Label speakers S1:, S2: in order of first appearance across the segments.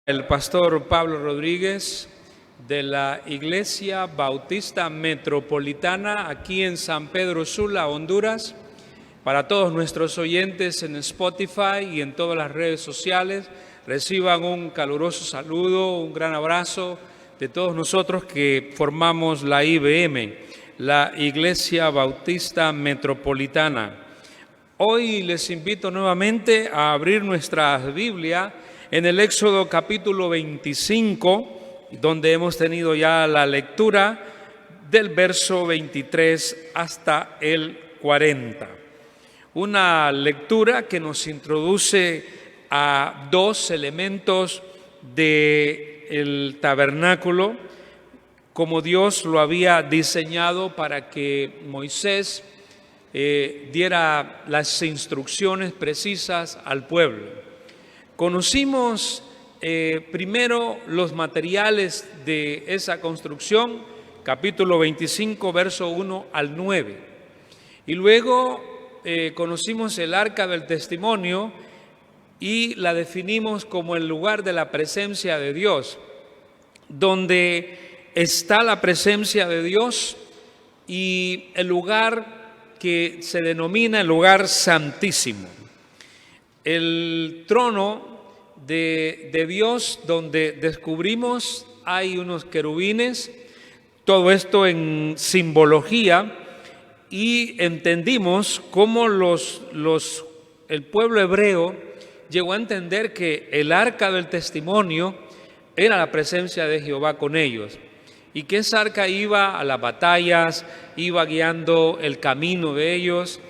S1: El pastor Pablo Rodríguez de la Iglesia Bautista Metropolitana aquí en San Pedro Sula, Honduras. Para todos nuestros oyentes en Spotify y en todas las redes sociales, reciban un caluroso saludo, un gran abrazo de todos nosotros que formamos la IBM, la Iglesia Bautista Metropolitana. Hoy les invito nuevamente a abrir nuestra Biblia en el Éxodo capítulo 25, donde hemos tenido ya la lectura del verso 23 hasta el 40. Una lectura que nos introduce a dos elementos del tabernáculo, como Dios lo había diseñado para que Moisés diera las instrucciones precisas al pueblo. Conocimos primero los materiales de esa construcción, capítulo 25, verso 1 al 9. Y luego conocimos el arca del testimonio y la definimos como el lugar de la presencia de Dios, donde está la presencia de Dios y el lugar que se denomina el lugar santísimo. El trono de Dios, donde descubrimos hay unos querubines, todo esto en simbología, y entendimos cómo el pueblo hebreo llegó a entender que el arca del testimonio era la presencia de Jehová con ellos, y que esa arca iba a las batallas, iba guiando el camino de ellos,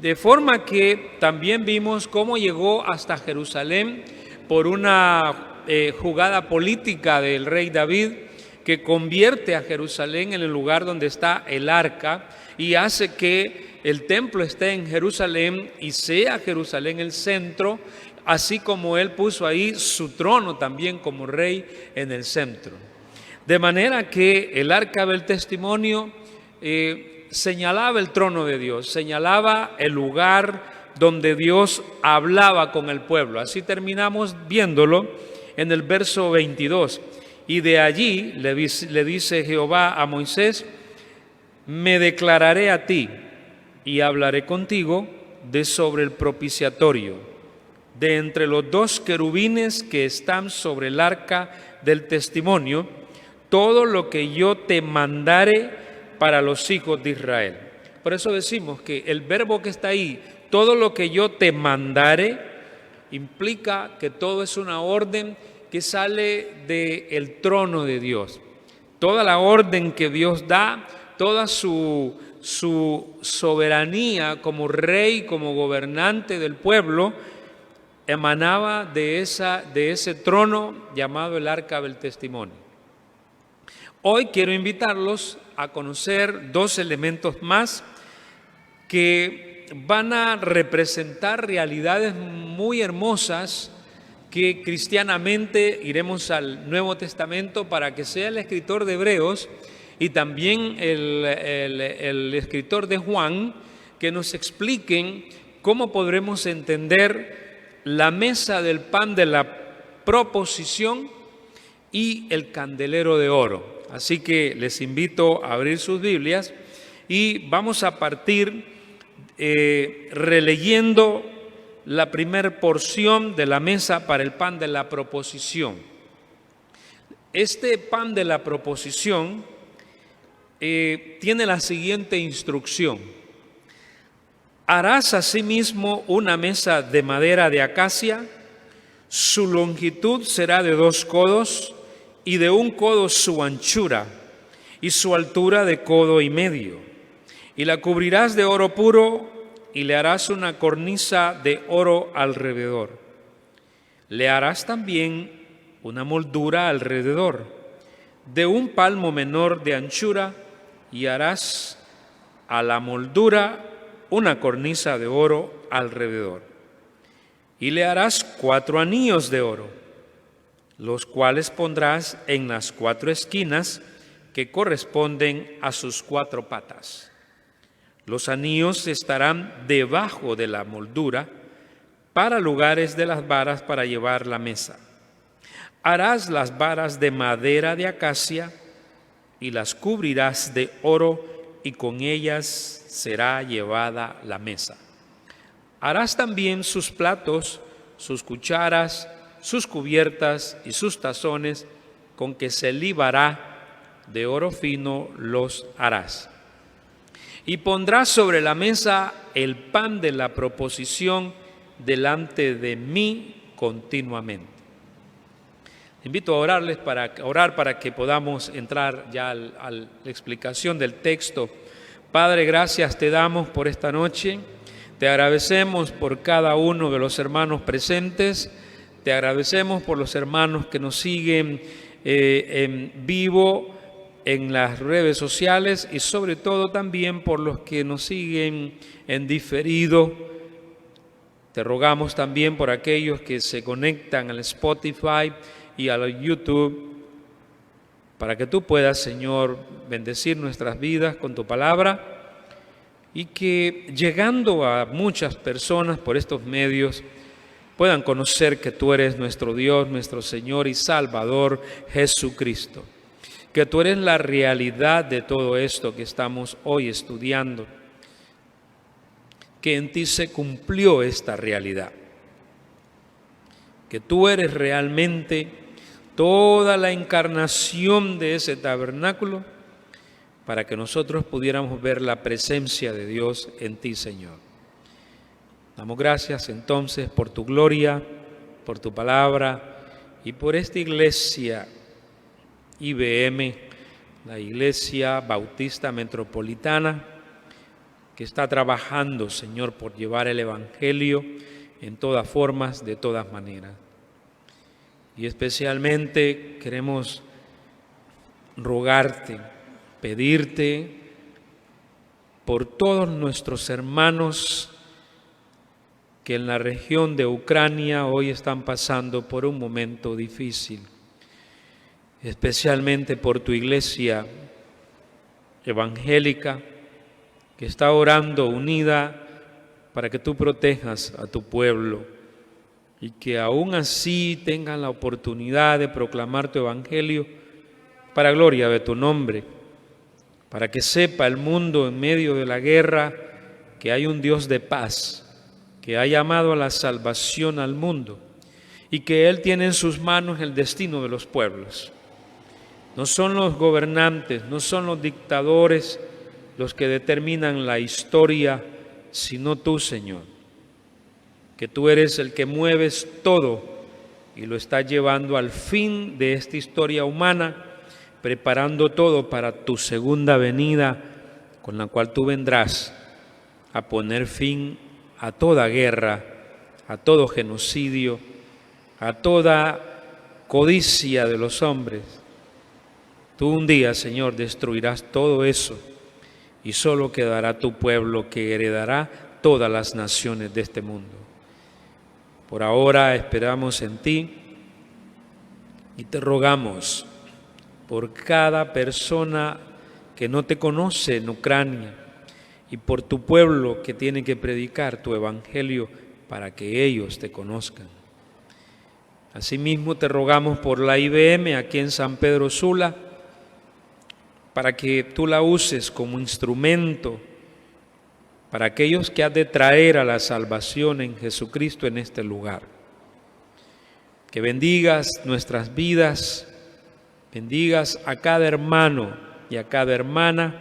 S1: de forma que también vimos cómo llegó hasta Jerusalén por una jugada política del rey David, que convierte a Jerusalén en el lugar donde está el arca y hace que el templo esté en Jerusalén y sea Jerusalén el centro, así como él puso ahí su trono también como rey en el centro. De manera que el arca del testimonio señalaba el trono de Dios, señalaba el lugar donde Dios hablaba con el pueblo. Así terminamos viéndolo en el verso 22. Y de allí le dice Jehová a Moisés: me declararé a ti y hablaré contigo de sobre el propiciatorio, de entre los dos querubines que están sobre el arca del testimonio, todo lo que yo te mandare para los hijos de Israel. Por eso decimos que el verbo que está ahí, todo lo que yo te mandare, implica que todo es una orden que sale del trono de Dios. Toda la orden que Dios da, toda su soberanía como rey, como gobernante del pueblo, emanaba de ese trono llamado el arca del testimonio. Hoy quiero invitarlos a conocer dos elementos más que van a representar realidades muy hermosas que cristianamente iremos al Nuevo Testamento para que sea el escritor de Hebreos y también el escritor de Juan que nos expliquen cómo podremos entender la mesa del pan de la proposición y el candelero de oro. Así que les invito a abrir sus Biblias y vamos a partir releyendo la primera porción de la mesa para el pan de la proposición. Este pan de la proposición tiene la siguiente instrucción: harás asimismo una mesa de madera de acacia, su longitud será de 2 codos y de 1 codo su anchura, y su altura de 1,5 codos, y la cubrirás de oro puro, y le harás una cornisa de oro alrededor. Le harás también una moldura alrededor, de 1 palmo menor de anchura, y harás a la moldura una cornisa de oro alrededor. Y le harás 4 anillos de oro, los cuales pondrás en las 4 esquinas que corresponden a sus 4 patas. Los anillos estarán debajo de la moldura para lugares de las varas para llevar la mesa. Harás las varas de madera de acacia y las cubrirás de oro, y con ellas será llevada la mesa. Harás también sus platos, sus cucharas, sus cubiertas y sus tazones, con que se libará de oro fino los harás. Y pondrás sobre la mesa el pan de la proposición delante de mí continuamente. Invito a orar para que podamos entrar ya a la explicación del texto. Padre, gracias te damos por esta noche. Te agradecemos por cada uno de los hermanos presentes. Te agradecemos por los hermanos que nos siguen en vivo en las redes sociales, y sobre todo también por los que nos siguen en diferido. Te rogamos también por aquellos que se conectan al Spotify y al YouTube, para que tú puedas, Señor, bendecir nuestras vidas con tu palabra, y que llegando a muchas personas por estos medios puedan conocer que tú eres nuestro Dios, nuestro Señor y Salvador Jesucristo, que tú eres la realidad de todo esto que estamos hoy estudiando, que en ti se cumplió esta realidad, que tú eres realmente toda la encarnación de ese tabernáculo, para que nosotros pudiéramos ver la presencia de Dios en ti, Señor. Damos gracias entonces por tu gloria, por tu palabra y por esta iglesia IBM, la Iglesia Bautista Metropolitana, que está trabajando, Señor, por llevar el Evangelio en todas formas, de todas maneras. Y especialmente queremos rogarte, pedirte por todos nuestros hermanos que en la región de Ucrania hoy están pasando por un momento difícil, especialmente por tu iglesia evangélica, que está orando unida para que tú protejas a tu pueblo, y que aún así tengan la oportunidad de proclamar tu evangelio para gloria de tu nombre, para que sepa el mundo en medio de la guerra que hay un Dios de paz, que ha llamado a la salvación al mundo, y que Él tiene en sus manos el destino de los pueblos. No son los gobernantes, no son los dictadores los que determinan la historia, sino tú, Señor, que tú eres el que mueves todo y lo estás llevando al fin de esta historia humana, preparando todo para tu segunda venida, con la cual tú vendrás a poner fin a toda guerra, a todo genocidio, a toda codicia de los hombres. Tú un día, Señor, destruirás todo eso, y solo quedará tu pueblo, que heredará todas las naciones de este mundo. Por ahora esperamos en ti y te rogamos por cada persona que no te conoce en Ucrania, y por tu pueblo que tiene que predicar tu evangelio para que ellos te conozcan. Asimismo te rogamos por la IBM aquí en San Pedro Sula, para que tú la uses como instrumento para aquellos que has de traer a la salvación en Jesucristo en este lugar. Que bendigas nuestras vidas, bendigas a cada hermano y a cada hermana,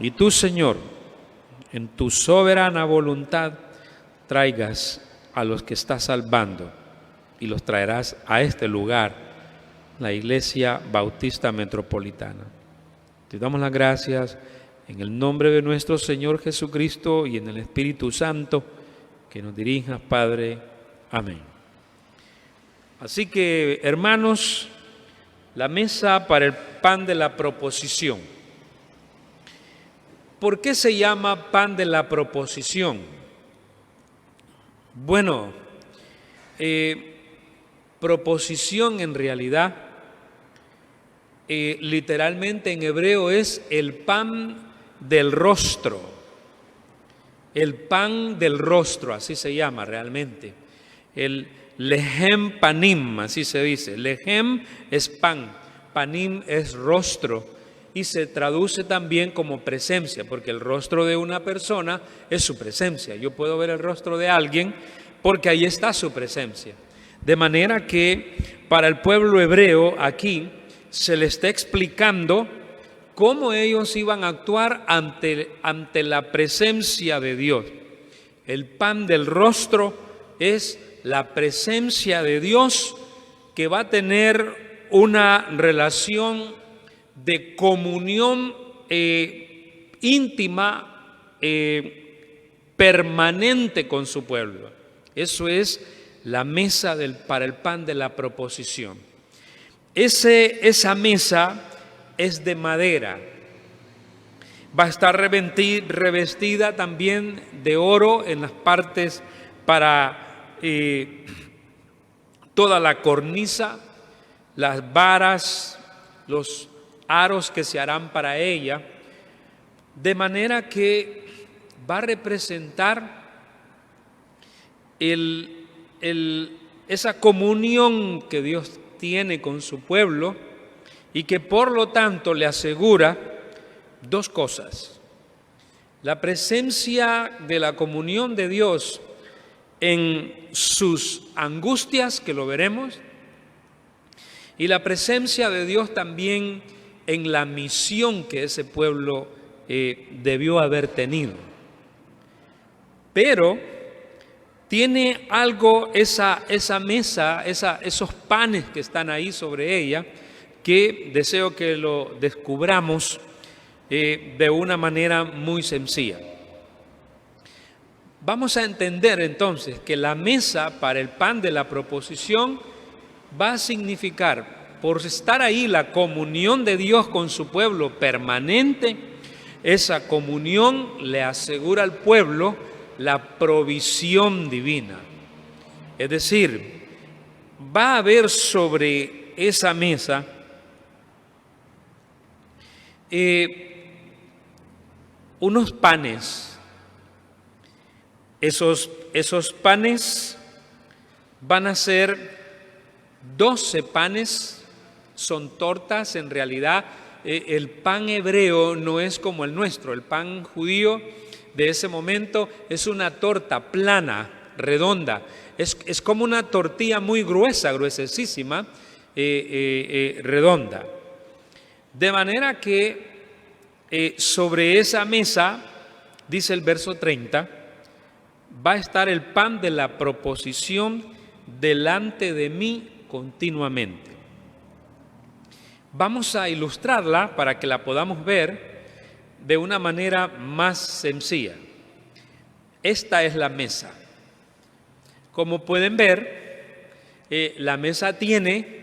S1: y tú, Señor, en tu soberana voluntad, traigas a los que estás salvando y los traerás a este lugar, la Iglesia Bautista Metropolitana. Te damos las gracias en el nombre de nuestro Señor Jesucristo y en el Espíritu Santo, que nos dirijas, Padre. Amén. Así que, hermanos, la mesa para el pan de la proposición. ¿Por qué se llama pan de la proposición? Bueno, proposición en realidad, literalmente en hebreo es el pan del rostro. El pan del rostro, así se llama realmente. El lehem panim, así se dice. Lehem es pan, panim es rostro y se traduce también como presencia, porque el rostro de una persona es su presencia. Yo puedo ver el rostro de alguien porque ahí está su presencia. De manera que para el pueblo hebreo aquí se le está explicando cómo ellos iban a actuar ante la presencia de Dios. El pan del rostro es la presencia de Dios, que va a tener una relación de comunión íntima, permanente con su pueblo. Eso es la mesa para el pan de la proposición. Esa mesa es de madera. Va a estar revestida también de oro en las partes para toda la cornisa, las varas, los aros que se harán para ella, de manera que va a representar esa comunión que Dios tiene con su pueblo y que por lo tanto le asegura dos cosas: la presencia de la comunión de Dios en sus angustias, que lo veremos, y la presencia de Dios también en la misión que ese pueblo debió haber tenido. Pero tiene algo esa mesa, esos panes que están ahí sobre ella, que deseo que lo descubramos de una manera muy sencilla. Vamos a entender entonces que la mesa para el pan de la proposición va a significar, por estar ahí la comunión de Dios con su pueblo permanente, esa comunión le asegura al pueblo la provisión divina. Es decir, va a haber sobre esa mesa unos panes. Esos panes van a ser 12 panes, son tortas. En realidad el pan hebreo no es como el nuestro. El pan judío de ese momento es una torta plana, redonda. Es como una tortilla muy gruesa, gruesísima, redonda. De manera que sobre esa mesa, dice el verso 30, va a estar el pan de la proposición delante de mí continuamente. Vamos a ilustrarla para que la podamos ver de una manera más sencilla. Esta es la mesa. Como pueden ver, la mesa tiene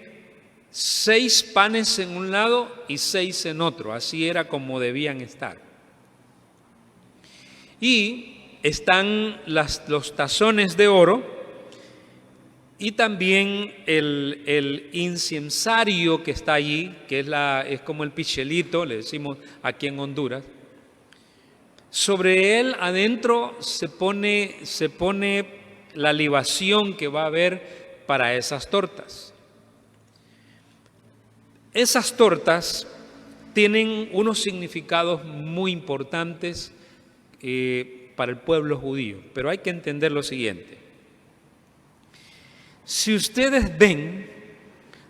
S1: 6 panes en un lado y 6 en otro. Así era como debían estar. Y están los tazones de oro y también el incensario que está allí, que es como el pichelito, le decimos aquí en Honduras. Sobre él adentro se pone la libación que va a haber para esas tortas. Esas tortas tienen unos significados muy importantes para el pueblo judío, pero hay que entender lo siguiente. Si ustedes ven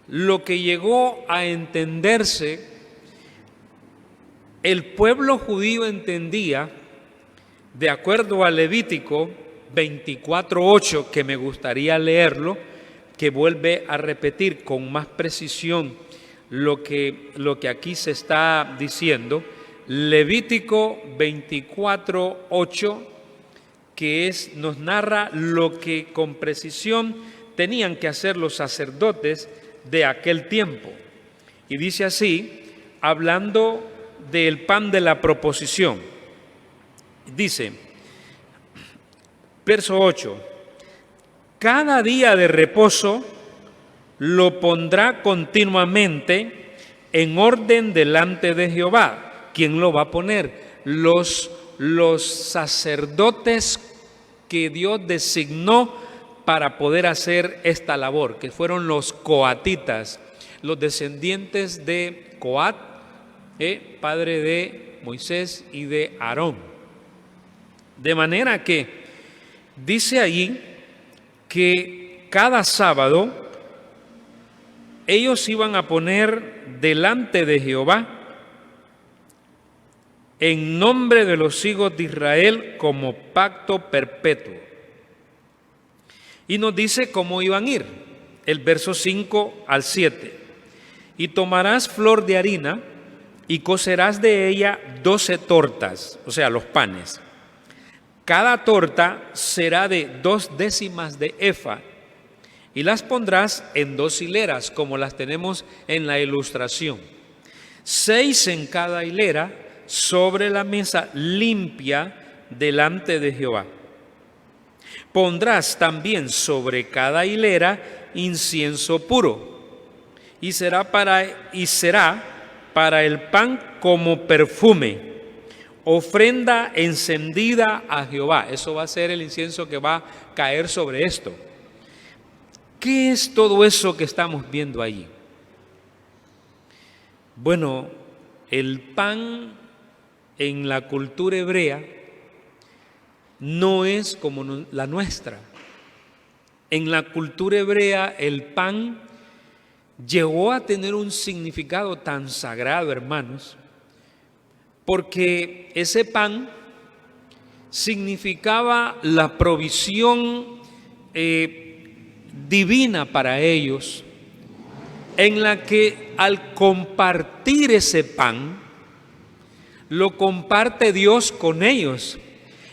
S1: lo que llegó a entenderse, el pueblo judío entendía, de acuerdo a Levítico 24:8, que me gustaría leerlo, que vuelve a repetir con más precisión lo que aquí se está diciendo. Levítico 24:8, que nos narra lo que con precisión tenían que hacer los sacerdotes de aquel tiempo. Y dice así, hablando del pan de la proposición. Dice, verso 8, cada día de reposo lo pondrá continuamente en orden delante de Jehová. ¿Quién lo va a poner? Los sacerdotes que Dios designó para poder hacer esta labor, que fueron los coatitas, los descendientes de Coat, padre de Moisés y de Aarón. De manera que dice allí que cada sábado ellos iban a poner delante de Jehová en nombre de los hijos de Israel como pacto perpetuo. Y nos dice cómo iban a ir, el verso 5 al 7. Y tomarás flor de harina y cocerás de ella 12 tortas, o sea, los panes. Cada torta será de 2 décimas de efa, y las pondrás en 2 hileras, como las tenemos en la ilustración. 6 en cada hilera sobre la mesa limpia delante de Jehová. Pondrás también sobre cada hilera incienso puro, y será para el pan como perfume, ofrenda encendida a Jehová. Eso va a ser el incienso que va a caer sobre esto. ¿Qué es todo eso que estamos viendo allí? Bueno, el pan en la cultura hebrea no es como la nuestra. En la cultura hebrea el pan llegó a tener un significado tan sagrado, hermanos, porque ese pan significaba la provisión divina para ellos, en la que al compartir ese pan, lo comparte Dios con ellos,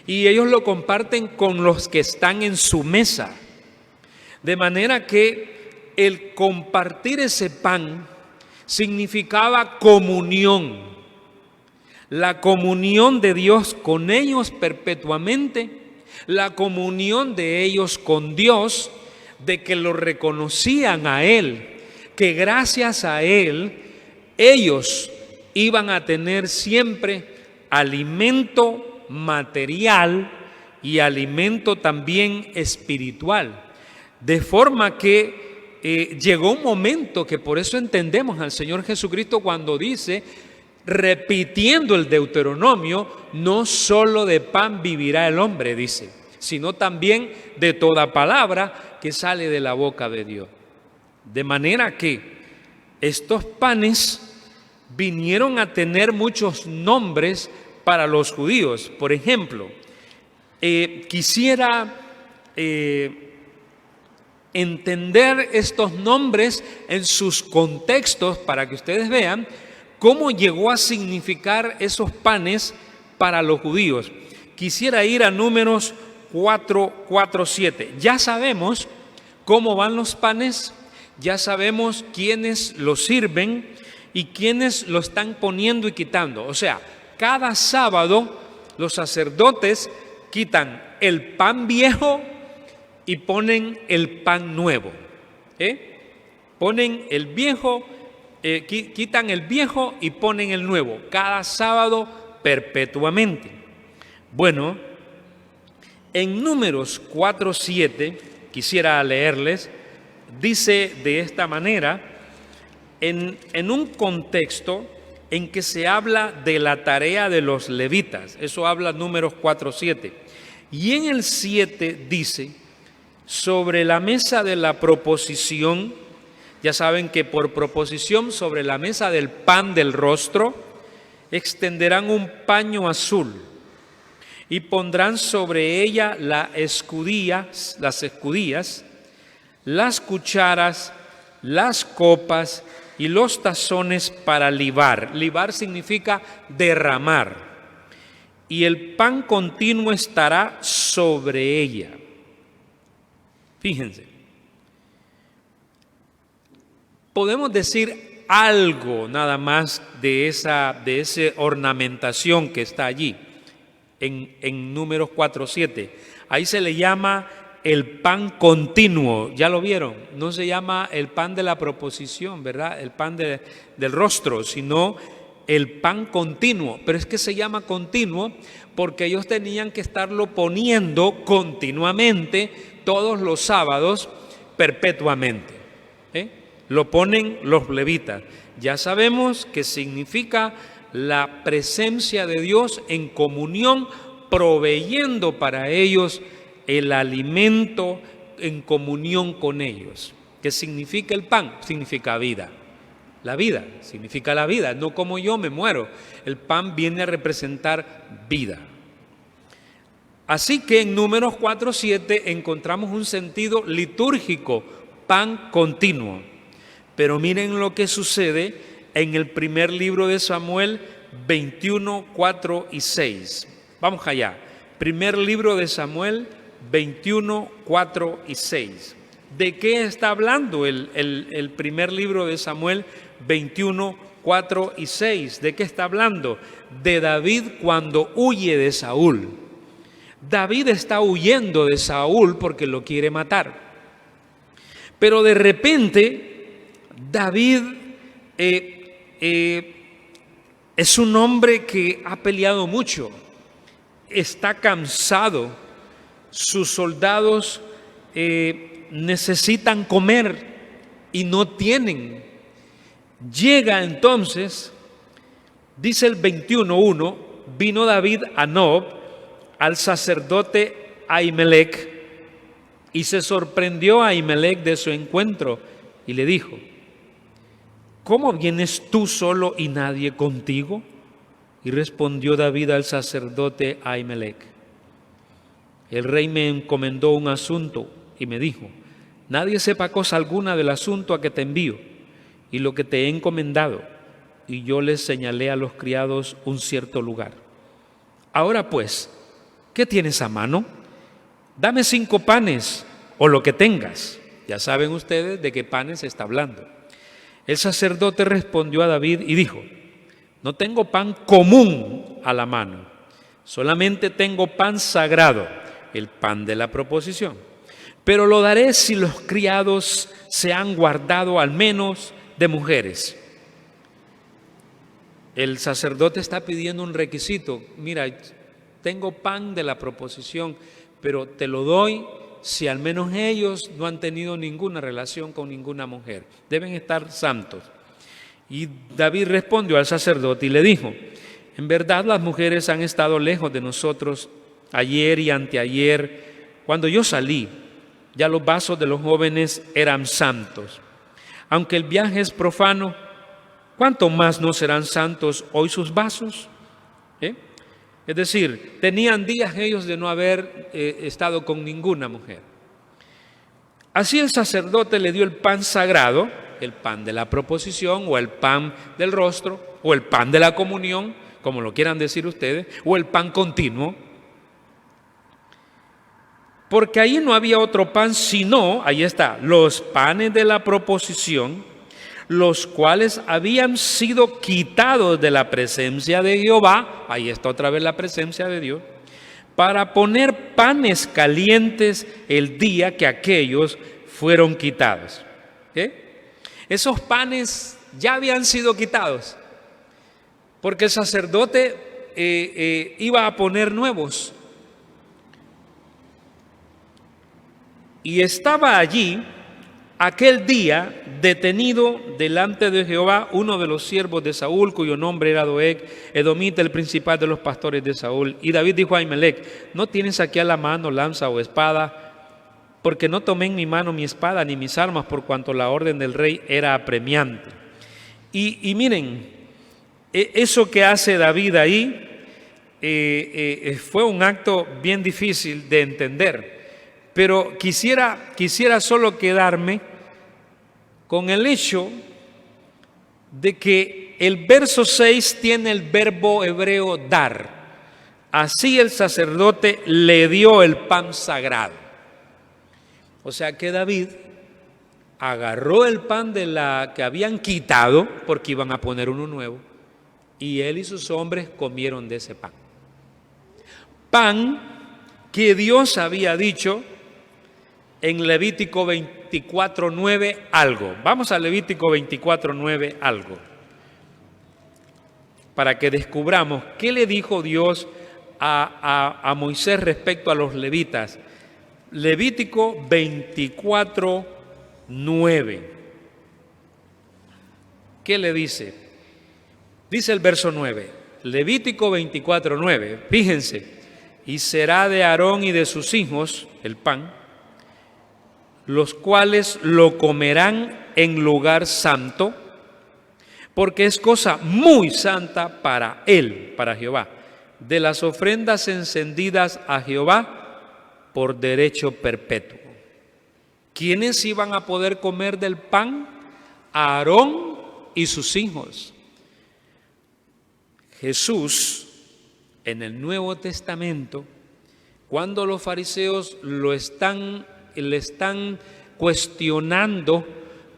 S1: y ellos lo comparten con los que están en su mesa. De manera que el compartir ese pan significaba comunión, la comunión de Dios con ellos perpetuamente, la comunión de ellos con Dios, de que lo reconocían a Él, que gracias a Él ellos iban a tener siempre alimento material y alimento también espiritual. De forma que llegó un momento que por eso entendemos al Señor Jesucristo cuando dice, repitiendo el Deuteronomio, no solo de pan vivirá el hombre, dice, sino también de toda palabra que sale de la boca de Dios. De manera que estos panes vinieron a tener muchos nombres para los judíos. Por ejemplo, quisiera entender estos nombres en sus contextos para que ustedes vean cómo llegó a significar esos panes para los judíos. Quisiera ir a Números 4:7. Ya sabemos cómo van los panes, ya sabemos quiénes los sirven y quiénes lo están poniendo y quitando. O sea, cada sábado los sacerdotes quitan el pan viejo y ponen el pan nuevo. Ponen el viejo, quitan el viejo y ponen el nuevo, cada sábado perpetuamente. Bueno, en Números 4:7, quisiera leerles, dice de esta manera, en un contexto en que se habla de la tarea de los levitas. Eso habla Números 4:7. Y en el 7 dice, sobre la mesa de la proposición, ya saben que por proposición sobre la mesa del pan del rostro, extenderán un paño azul y pondrán sobre ella las escudillas, las cucharas, las copas y los tazones para libar. Libar significa derramar. Y el pan continuo estará sobre ella. Fíjense, podemos decir algo nada más de esa ornamentación que está allí en Números 4:7. Ahí se le llama el pan continuo. ¿Ya lo vieron? No se llama el pan de la proposición, ¿verdad? El pan del rostro, sino el pan continuo. Pero es que se llama continuo porque ellos tenían que estarlo poniendo continuamente todos los sábados perpetuamente. Lo ponen los levitas. Ya sabemos que significa la presencia de Dios en comunión, proveyendo para ellos el alimento en comunión con ellos. ¿Qué significa el pan? Significa vida. La vida, significa la vida, no como yo me muero. El pan viene a representar vida. Así que en Números 4:7 encontramos un sentido litúrgico, pan continuo. Pero miren lo que sucede en el primer libro de Samuel 21, 4 y 6. Vamos allá. Primer libro de Samuel 21, 4 y 6. ¿De qué está hablando el primer libro de Samuel 21, 4 y 6? ¿De qué está hablando? De David cuando huye de Saúl. David está huyendo de Saúl porque lo quiere matar. Pero de repente David es un hombre que ha peleado mucho, está cansado, sus soldados necesitan comer y no tienen. Llega entonces, dice el 21:1, vino David a Nob, al sacerdote Ahimelech, y se sorprendió a Ahimelech de su encuentro y le dijo: ¿cómo vienes tú solo y nadie contigo? Y respondió David al sacerdote Ahimelech: el rey me encomendó un asunto y me dijo: nadie sepa cosa alguna del asunto a que te envío y lo que te he encomendado. Y yo les señalé a los criados un cierto lugar. Ahora pues, ¿qué tienes a mano? Dame 5 panes o lo que tengas. Ya saben ustedes de qué panes se está hablando. El sacerdote respondió a David y dijo: no tengo pan común a la mano, solamente tengo pan sagrado, el pan de la proposición. Pero lo daré si los criados se han guardado al menos de mujeres. El sacerdote está pidiendo un requisito. Mira, tengo pan de la proposición, pero te lo doy si al menos ellos no han tenido ninguna relación con ninguna mujer. Deben estar santos. Y David respondió al sacerdote y le dijo: en verdad las mujeres han estado lejos de nosotros ayer y anteayer. Cuando yo salí, ya los vasos de los jóvenes eran santos. Aunque el viaje es profano, ¿cuánto más no serán santos hoy sus vasos? Es decir, tenían días ellos de no haber estado con ninguna mujer. Así el sacerdote le dio el pan sagrado, el pan de la proposición, o el pan del rostro, o el pan de la comunión, como lo quieran decir ustedes, o el pan continuo. Porque ahí no había otro pan sino, ahí está, los panes de la proposición, los cuales habían sido quitados de la presencia de Jehová, ahí está otra vez la presencia de Dios, para poner panes calientes el día que aquellos fueron quitados. Esos panes ya habían sido quitados, porque el sacerdote iba a poner nuevos. Y estaba allí aquel día detenido delante de Jehová uno de los siervos de Saúl, cuyo nombre era Doeg, edomita, el principal de los pastores de Saúl. Y David dijo a Ahimelech: ¿no tienes aquí a la mano lanza o espada? Porque no tomé en mi mano mi espada ni mis armas, por cuanto la orden del rey era apremiante. Y miren, eso que hace David ahí fue un acto bien difícil de entender. Pero quisiera solo quedarme con el hecho de que el verso 6 tiene el verbo hebreo dar. Así el sacerdote le dio el pan sagrado. O sea que David agarró el pan de la que habían quitado, porque iban a poner uno nuevo, y él y sus hombres comieron de ese pan. Pan que Dios había dicho en Levítico 24:9 algo. Vamos a Levítico 24:9 algo, para que descubramos qué le dijo Dios a Moisés respecto a los levitas. Levítico 24:9. ¿Qué le dice? Dice el verso 9, Levítico 24:9. Fíjense, y será de Aarón y de sus hijos el pan, los cuales lo comerán en lugar santo, porque es cosa muy santa para él, para Jehová, de las ofrendas encendidas a Jehová por derecho perpetuo. ¿Quiénes iban a poder comer del pan? Aarón y sus hijos. Jesús, en el Nuevo Testamento, cuando los fariseos le están cuestionando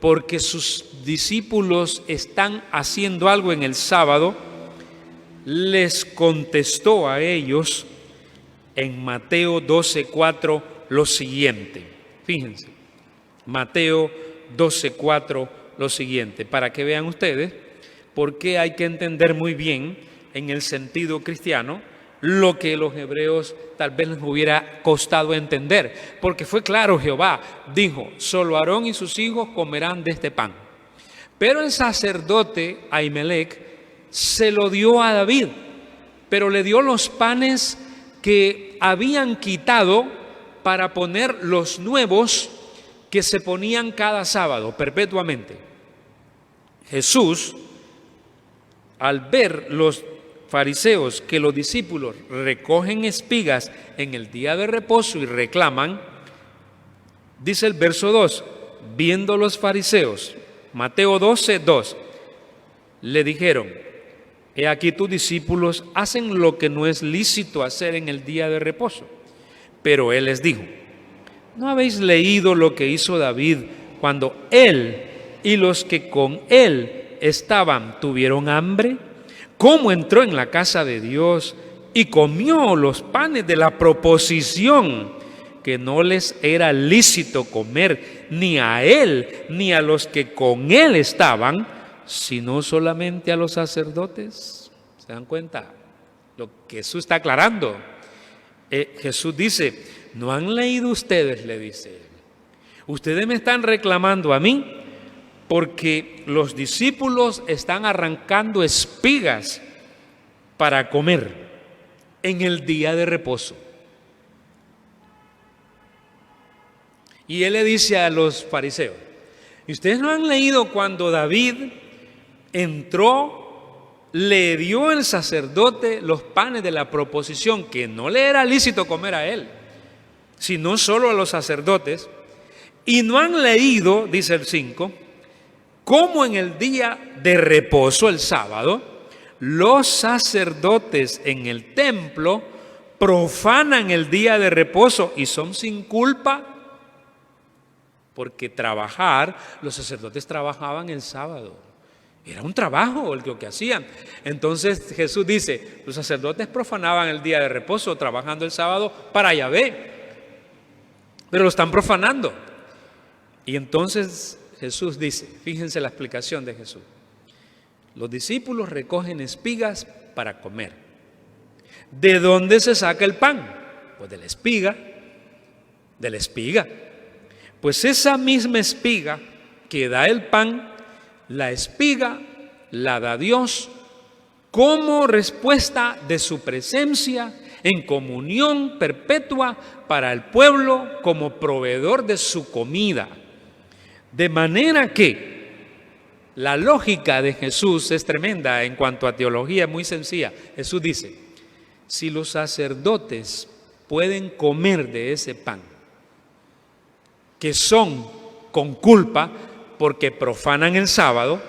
S1: porque sus discípulos están haciendo algo en el sábado, les contestó a ellos en Mateo 12:4 lo siguiente. Fíjense, Mateo 12:4 lo siguiente, para que vean ustedes por qué hay que entender muy bien en el sentido cristiano lo que los hebreos tal vez les hubiera costado entender, porque fue claro, Jehová dijo, solo Aarón y sus hijos comerán de este pan. Pero el sacerdote Ahimelech se lo dio a David, pero le dio los panes que habían quitado para poner los nuevos que se ponían cada sábado perpetuamente. Jesús, al ver los fariseos que los discípulos recogen espigas en el día de reposo y reclaman, dice el verso 2, viendo los fariseos, Mateo 12:2, le dijeron, he aquí tus discípulos hacen lo que no es lícito hacer en el día de reposo. Pero él les dijo, ¿no habéis leído lo que hizo David cuando él y los que con él estaban tuvieron hambre? ¿Cómo entró en la casa de Dios y comió los panes de la proposición que no les era lícito comer ni a él ni a los que con él estaban, sino solamente a los sacerdotes? ¿Se dan cuenta? Lo que Jesús está aclarando. Jesús dice, ¿no han leído ustedes? Le dice, ustedes me están reclamando a mí porque los discípulos están arrancando espigas para comer en el día de reposo. Y él le dice a los fariseos, ¿y ustedes no han leído cuando David entró, le dio el sacerdote los panes de la proposición que no le era lícito comer a él, sino solo a los sacerdotes? Y no han leído, dice el 5, cómo en el día de reposo, el sábado, los sacerdotes en el templo profanan el día de reposo y son sin culpa, porque los sacerdotes trabajaban el sábado. Era un trabajo lo que hacían. Entonces Jesús dice, los sacerdotes profanaban el día de reposo trabajando el sábado para Yahvé, pero lo están profanando. Y entonces Jesús dice, fíjense la explicación de Jesús, los discípulos recogen espigas para comer. ¿De dónde se saca el pan? Pues de la espiga, Pues esa misma espiga que da el pan, la espiga la da Dios como respuesta de su presencia en comunión perpetua para el pueblo como proveedor de su comida. De manera que la lógica de Jesús es tremenda en cuanto a teología, muy sencilla. Jesús dice, si los sacerdotes pueden comer de ese pan, que son con culpa porque profanan el sábado,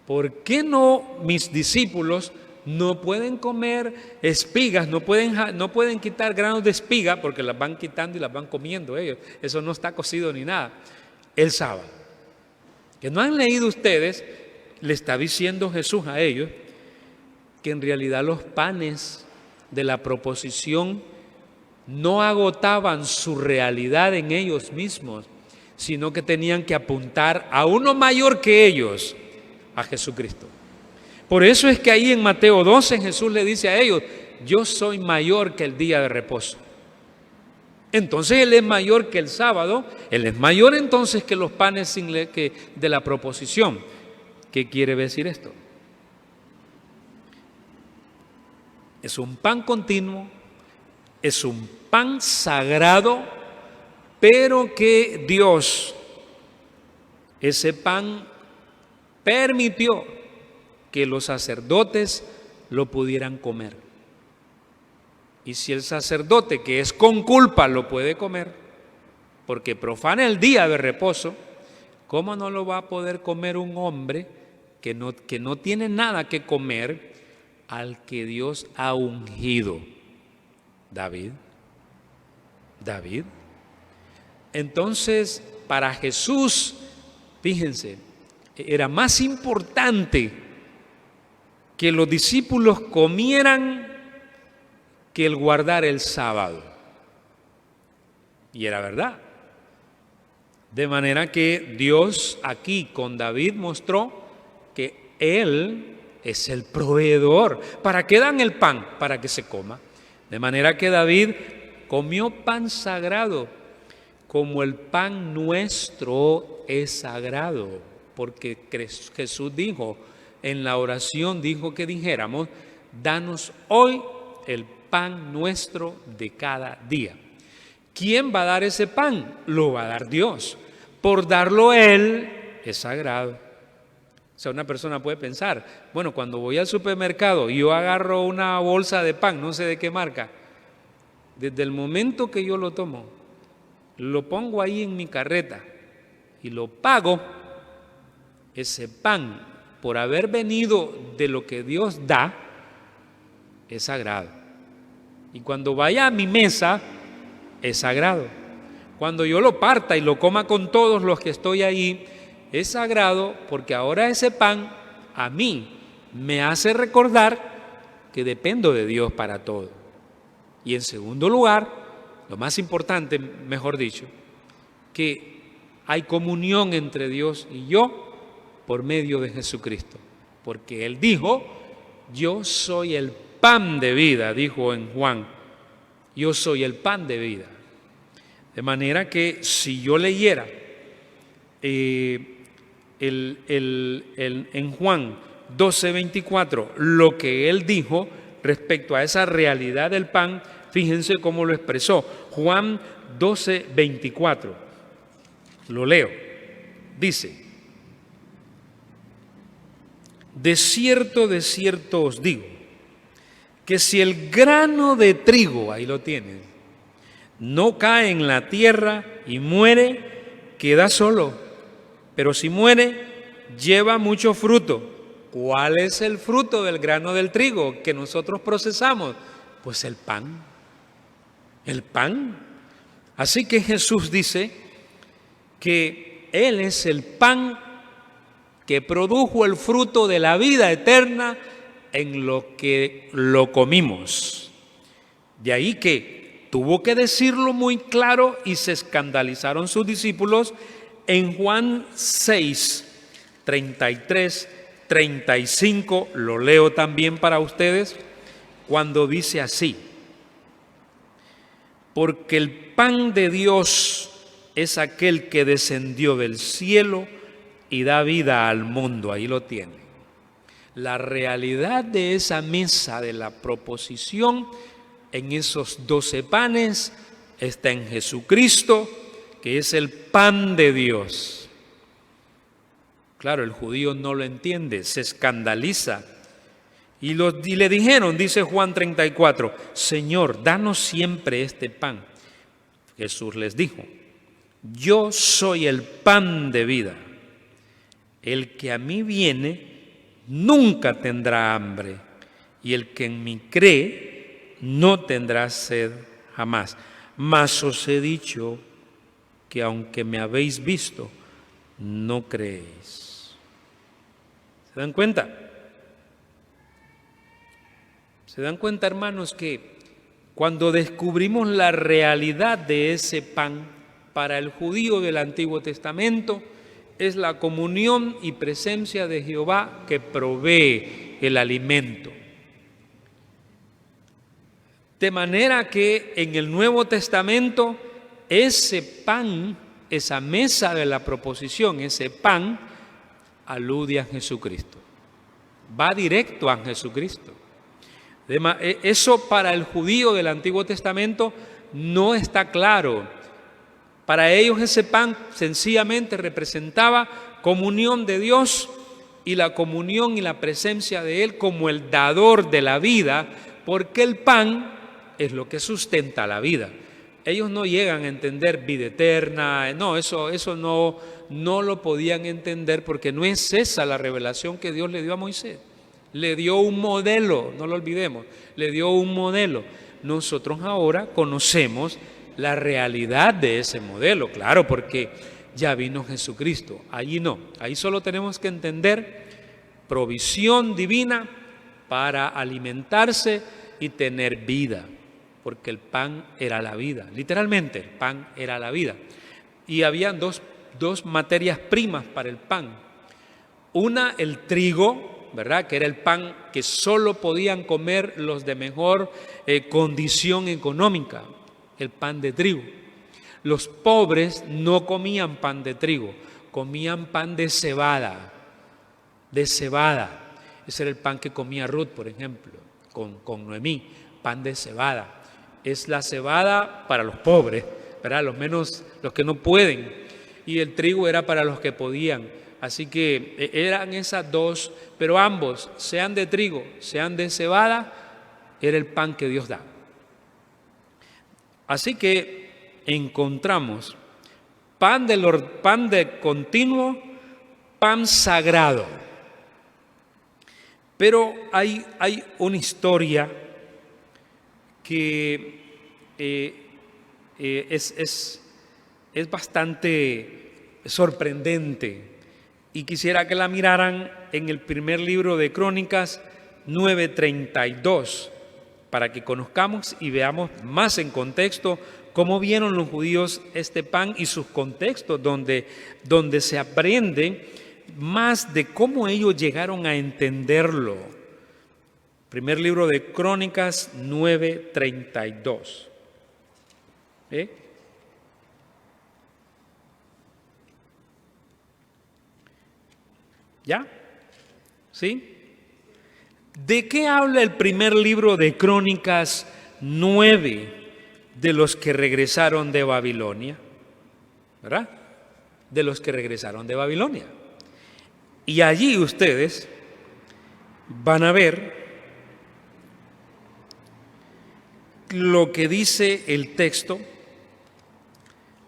S1: ¿por qué no mis discípulos no pueden comer espigas, no pueden quitar granos de espiga, porque las van quitando y las van comiendo ellos? Eso no está cocido ni nada. El sábado. Que no han leído ustedes, le está diciendo Jesús a ellos, que en realidad los panes de la proposición no agotaban su realidad en ellos mismos, sino que tenían que apuntar a uno mayor que ellos, a Jesucristo. Por eso es que ahí en Mateo 12 Jesús le dice a ellos, yo soy mayor que el día de reposo. Entonces Él es mayor que el sábado, Él es mayor entonces que los panes de la proposición. ¿Qué quiere decir esto? Es un pan continuo, es un pan sagrado, pero que Dios, ese pan, permitió que los sacerdotes lo pudieran comer. Y si el sacerdote, que es con culpa, lo puede comer, porque profana el día de reposo, ¿cómo no lo va a poder comer un hombre que no tiene nada que comer, al que Dios ha ungido? David. Entonces, para Jesús, fíjense, era más importante que los discípulos comieran que el guardar el sábado. Y era verdad. De manera que Dios aquí con David mostró que Él es el proveedor. ¿Para qué dan el pan? Para que se coma. De manera que David comió pan sagrado, como el pan nuestro es sagrado. Porque Jesús dijo, en la oración dijo que dijéramos, danos hoy el pan nuestro de cada día. ¿Quién va a dar ese pan? Lo va a dar Dios. Por darlo Él es sagrado. O sea, una persona puede pensar, bueno, cuando voy al supermercado y yo agarro una bolsa de pan, no sé de qué marca, desde el momento que yo lo tomo, lo pongo ahí en mi carreta y lo pago, ese pan, por haber venido de lo que Dios da, es sagrado. Y cuando vaya a mi mesa, es sagrado. Cuando yo lo parta y lo coma con todos los que estoy ahí, es sagrado, porque ahora ese pan a mí me hace recordar que dependo de Dios para todo. Y en segundo lugar, lo más importante, mejor dicho, que hay comunión entre Dios y yo por medio de Jesucristo. Porque Él dijo, yo soy el pan de vida, dijo en Juan, yo soy el pan de vida. De manera que si yo leyera en Juan 12:24 lo que Él dijo respecto a esa realidad del pan, fíjense cómo lo expresó. Juan 12:24, lo leo, dice, de cierto os digo, que si el grano de trigo, ahí lo tienen, no cae en la tierra y muere, queda solo, pero si muere, lleva mucho fruto. ¿Cuál es el fruto del grano del trigo que nosotros procesamos? Pues el pan. El pan. Así que Jesús dice que Él es el pan que produjo el fruto de la vida eterna en lo que lo comimos. De ahí que tuvo que decirlo muy claro y se escandalizaron sus discípulos en Juan 6:33-35, lo leo también para ustedes, cuando dice así, porque el pan de Dios es aquel que descendió del cielo y da vida al mundo. Ahí lo tiene. La realidad de esa mesa de la proposición en esos 12 panes está en Jesucristo, que es el pan de Dios. Claro, el judío no lo entiende, se escandaliza. Y le dijeron, dice Juan 34, Señor, danos siempre este pan. Jesús les dijo, yo soy el pan de vida. El que a mí viene nunca tendrá hambre, y el que en mí cree no tendrá sed jamás. Mas os he dicho que aunque me habéis visto, no creéis. ¿Se dan cuenta? ¿Se dan cuenta, hermanos, que cuando descubrimos la realidad de ese pan, para el judío del Antiguo Testamento, es la comunión y presencia de Jehová que provee el alimento? De manera que en el Nuevo Testamento ese pan, esa mesa de la proposición, ese pan, alude a Jesucristo. Va directo a Jesucristo. Eso para el judío del Antiguo Testamento no está claro. Para ellos ese pan sencillamente representaba comunión de Dios y la comunión y la presencia de Él como el dador de la vida, porque el pan es lo que sustenta la vida. Ellos no llegan a entender vida eterna, no, eso no lo podían entender, porque no es esa la revelación que Dios le dio a Moisés. Le dio un modelo, no lo olvidemos, le dio un modelo. Nosotros ahora conocemos la realidad de ese modelo, claro, porque ya vino Jesucristo. Allí no, ahí solo tenemos que entender provisión divina para alimentarse y tener vida, porque el pan era la vida, literalmente el pan era la vida. Y habían dos materias primas para el pan. Una, el trigo, ¿verdad?, que era el pan que solo podían comer los de mejor condición económica, el pan de trigo. Los pobres no comían pan de trigo, comían pan de cebada, Ese era el pan que comía Ruth, por ejemplo, con Noemí, pan de cebada. Es la cebada para los pobres, ¿verdad?, los que no pueden, y el trigo era para los que podían. Así que eran esas dos, pero ambos, sean de trigo, sean de cebada, era el pan que Dios da. Así que encontramos pan de continuo, pan sagrado. Pero hay una historia que es bastante sorprendente, y quisiera que la miraran en el primer libro de Crónicas 9:32, para que conozcamos y veamos más en contexto cómo vieron los judíos este pan y sus contextos, donde se aprende más de cómo ellos llegaron a entenderlo. Primer libro de Crónicas 9:32. ¿Ya? ¿Sí? ¿De qué habla el primer libro de Crónicas 9? De los que regresaron de Babilonia, ¿verdad? De los que regresaron de Babilonia. Y allí ustedes van a ver lo que dice el texto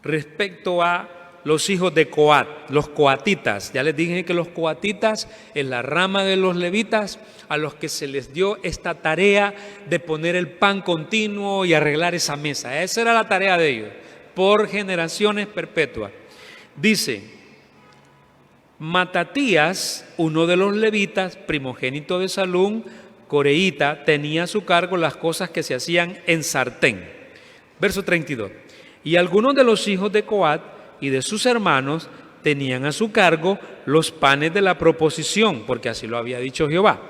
S1: respecto a los hijos de Coat, los coatitas. Ya les dije que los coatitas es la rama de los levitas a los que se les dio esta tarea de poner el pan continuo y arreglar esa mesa. Esa era la tarea de ellos, por generaciones perpetuas. Dice: Matatías, uno de los levitas, primogénito de Salum, coreíta, tenía a su cargo las cosas que se hacían en sartén. Verso 32. Y algunos de los hijos de Coat y de sus hermanos tenían a su cargo los panes de la proposición, porque así lo había dicho Jehová,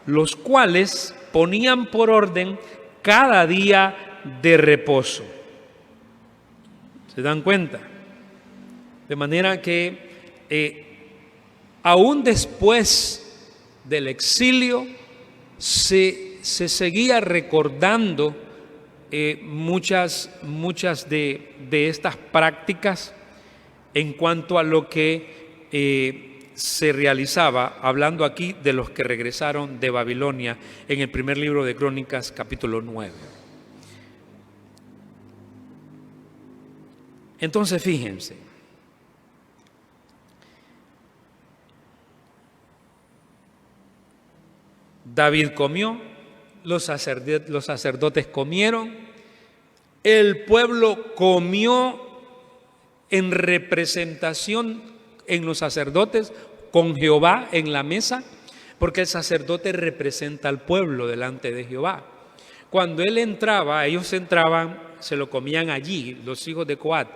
S1: los cuales ponían por orden cada día de reposo. ¿Se dan cuenta? De manera que aún después del exilio se seguía recordando muchas de estas prácticas en cuanto a lo que se realizaba, hablando aquí de los que regresaron de Babilonia en el primer libro de Crónicas, capítulo 9. Entonces, fíjense, David comió, los sacerdotes comieron, el pueblo comió en representación en los sacerdotes con Jehová en la mesa, porque el sacerdote representa al pueblo delante de Jehová. Cuando él entraba, ellos entraban, se lo comían allí, los hijos de Coat.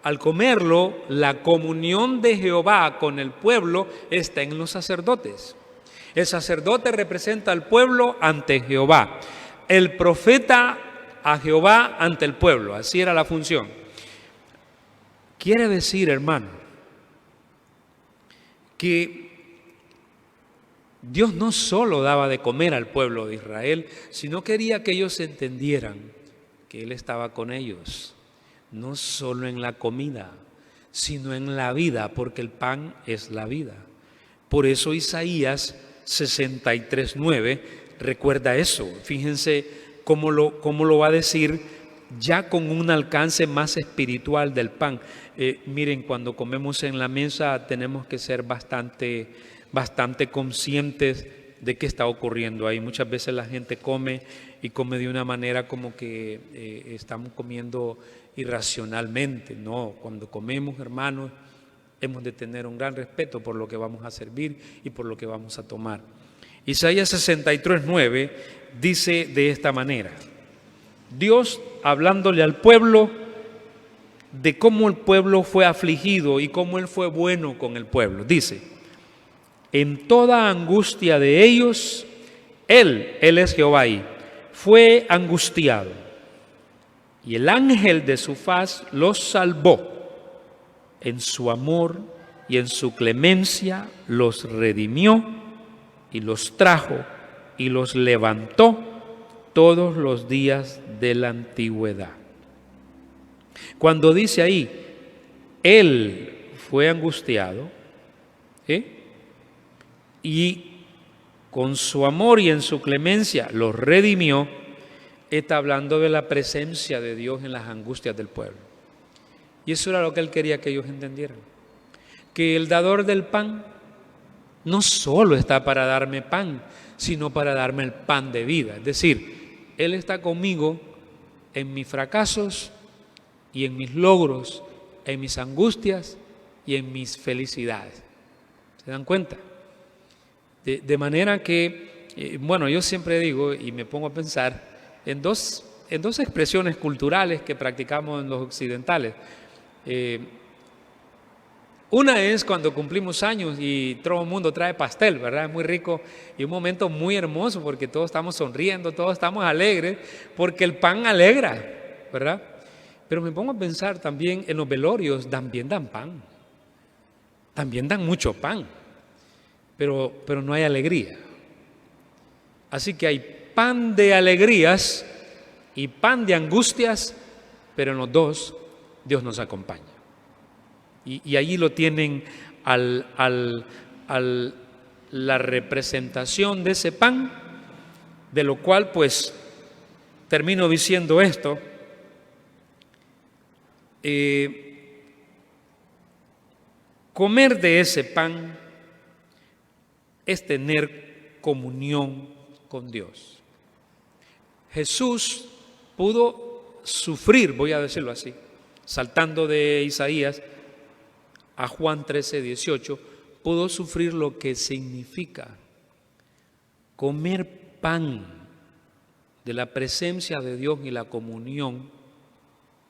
S1: Al comerlo, la comunión de Jehová con el pueblo está en los sacerdotes. El sacerdote representa al pueblo ante Jehová, el profeta a Jehová ante el pueblo, así era la función. Quiere decir, hermano, que Dios no solo daba de comer al pueblo de Israel, sino quería que ellos entendieran que Él estaba con ellos, no solo en la comida, sino en la vida, porque el pan es la vida. Por eso Isaías 63:9 recuerda eso. Fíjense cómo lo va a decir ya con un alcance más espiritual del pan. Miren, cuando comemos en la mesa tenemos que ser bastante conscientes de qué está ocurriendo ahí. Muchas veces la gente come y come de una manera como que estamos comiendo irracionalmente. No, cuando comemos, hermanos, hemos de tener un gran respeto por lo que vamos a servir y por lo que vamos a tomar. Isaías 63:9 dice de esta manera: Dios hablándole al pueblo de cómo el pueblo fue afligido y cómo Él fue bueno con el pueblo. Dice: en toda angustia de ellos, Él es Jehová ahí, fue angustiado, y el ángel de su faz los salvó. En su amor y en su clemencia los redimió y los trajo y los levantó todos los días de la antigüedad. Cuando dice ahí, Él fue angustiado, y con su amor y en su clemencia los redimió, está hablando de la presencia de Dios en las angustias del pueblo. Y eso era lo que Él quería que ellos entendieran, que el dador del pan no solo está para darme pan, sino para darme el pan de vida. Es decir, Él está conmigo en mis fracasos y en mis logros, en mis angustias y en mis felicidades. ¿Se dan cuenta? De manera que, bueno, yo siempre digo y me pongo a pensar en dos expresiones culturales que practicamos en los occidentales. Una es cuando cumplimos años y todo el mundo trae pastel, ¿verdad? Es muy rico y un momento muy hermoso porque todos estamos sonriendo, todos estamos alegres, porque el pan alegra, ¿verdad? Pero me pongo a pensar también en los velorios, también dan pan, también dan mucho pan, pero no hay alegría. Así que hay pan de alegrías y pan de angustias, pero en los dos Dios nos acompaña. Y allí lo tienen la representación de ese pan, de lo cual pues termino diciendo esto. Comer de ese pan es tener comunión con Dios. Jesús pudo sufrir, voy a decirlo así, saltando de Isaías a Juan 13:18, pudo sufrir lo que significa comer pan de la presencia de Dios y la comunión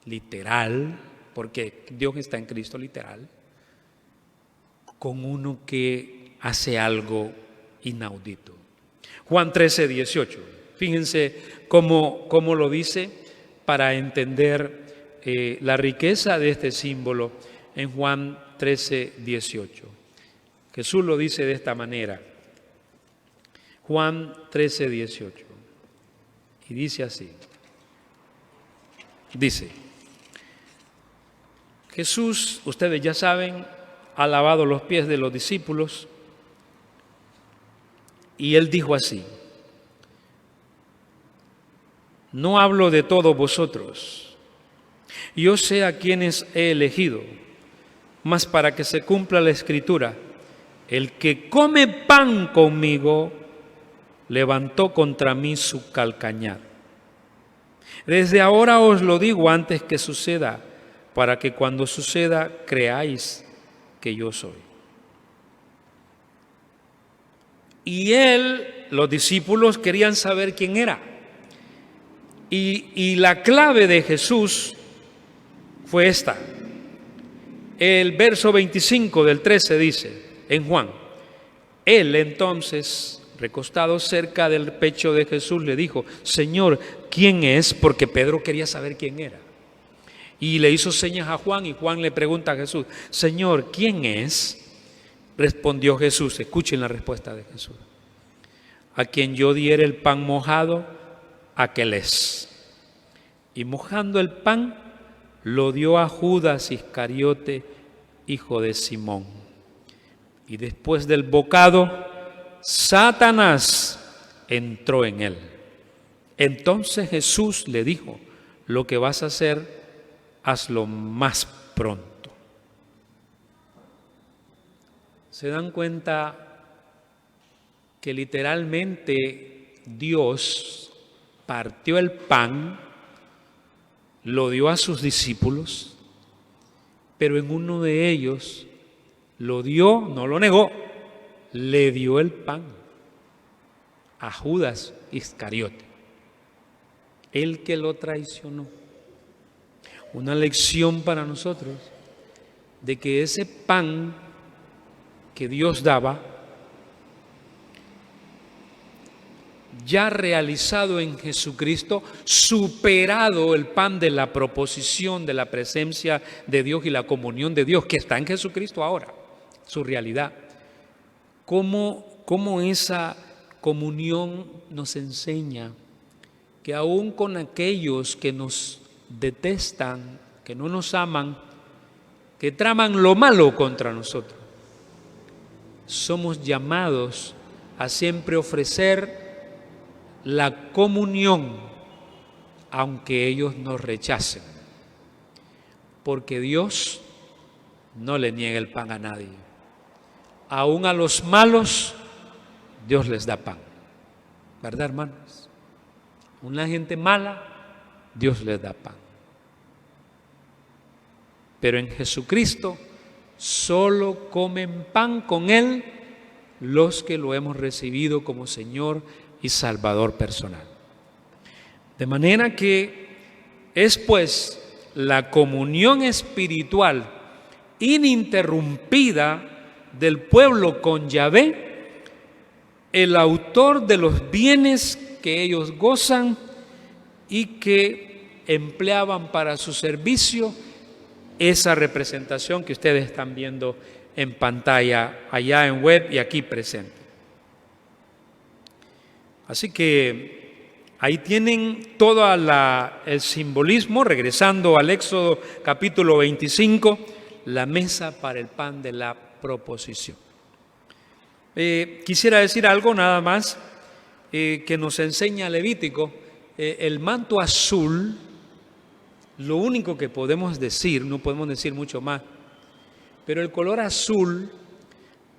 S1: literal, porque Dios está en Cristo literal, con uno que hace algo inaudito. Juan 13:18, fíjense cómo lo dice para entender la riqueza de este símbolo en Juan 13:18. Jesús lo dice de esta manera, Juan 13:18, y dice así, dice, Jesús, ustedes ya saben, ha lavado los pies de los discípulos y Él dijo así: no hablo de todos vosotros, yo sé a quienes he elegido, mas para que se cumpla la Escritura, el que come pan conmigo levantó contra mí su calcañar. Desde ahora os lo digo antes que suceda, para que cuando suceda creáis que yo soy. Y los discípulos querían saber quién era. Y la clave de Jesús fue esta. El verso 25 del 13 dice, en Juan, Él entonces, recostado cerca del pecho de Jesús, le dijo: Señor, ¿quién es? Porque Pedro quería saber quién era. Y le hizo señas a Juan, y Juan le pregunta a Jesús: Señor, ¿quién es? Respondió Jesús, escuchen la respuesta de Jesús: a quien yo diere el pan mojado, aquel es. Y mojando el pan, lo dio a Judas Iscariote, hijo de Simón. Y después del bocado, Satanás entró en él. Entonces Jesús le dijo: lo que vas a hacer, hazlo más pronto. ¿Se dan cuenta que literalmente Dios partió el pan, lo dio a sus discípulos, pero en uno de ellos lo dio, no lo negó, le dio el pan a Judas Iscariote, el que lo traicionó? Una lección para nosotros de que ese pan que Dios daba, ya realizado en Jesucristo, superado el pan de la proposición de la presencia de Dios y la comunión de Dios, que está en Jesucristo ahora, su realidad. ¿Cómo esa comunión nos enseña que aún con aquellos que nos detestan, que no nos aman, que traman lo malo contra nosotros, somos llamados a siempre ofrecer la comunión, aunque ellos nos rechacen? Porque Dios no le niega el pan a nadie. Aún a los malos, Dios les da pan. ¿Verdad, hermanos? A una gente mala, Dios les da pan. Pero en Jesucristo solo comen pan con Él los que lo hemos recibido como Señor y Salvador personal. De manera que es pues la comunión espiritual ininterrumpida del pueblo con Yahvé el autor de los bienes que ellos gozan y que empleaban para su servicio, esa representación que ustedes están viendo en pantalla, allá en web y aquí presente. Así que ahí tienen todo el simbolismo, regresando al Éxodo capítulo 25, la mesa para el pan de la proposición. Quisiera decir algo nada más que nos enseña Levítico. El manto azul, lo único que podemos decir, no podemos decir mucho más, pero el color azul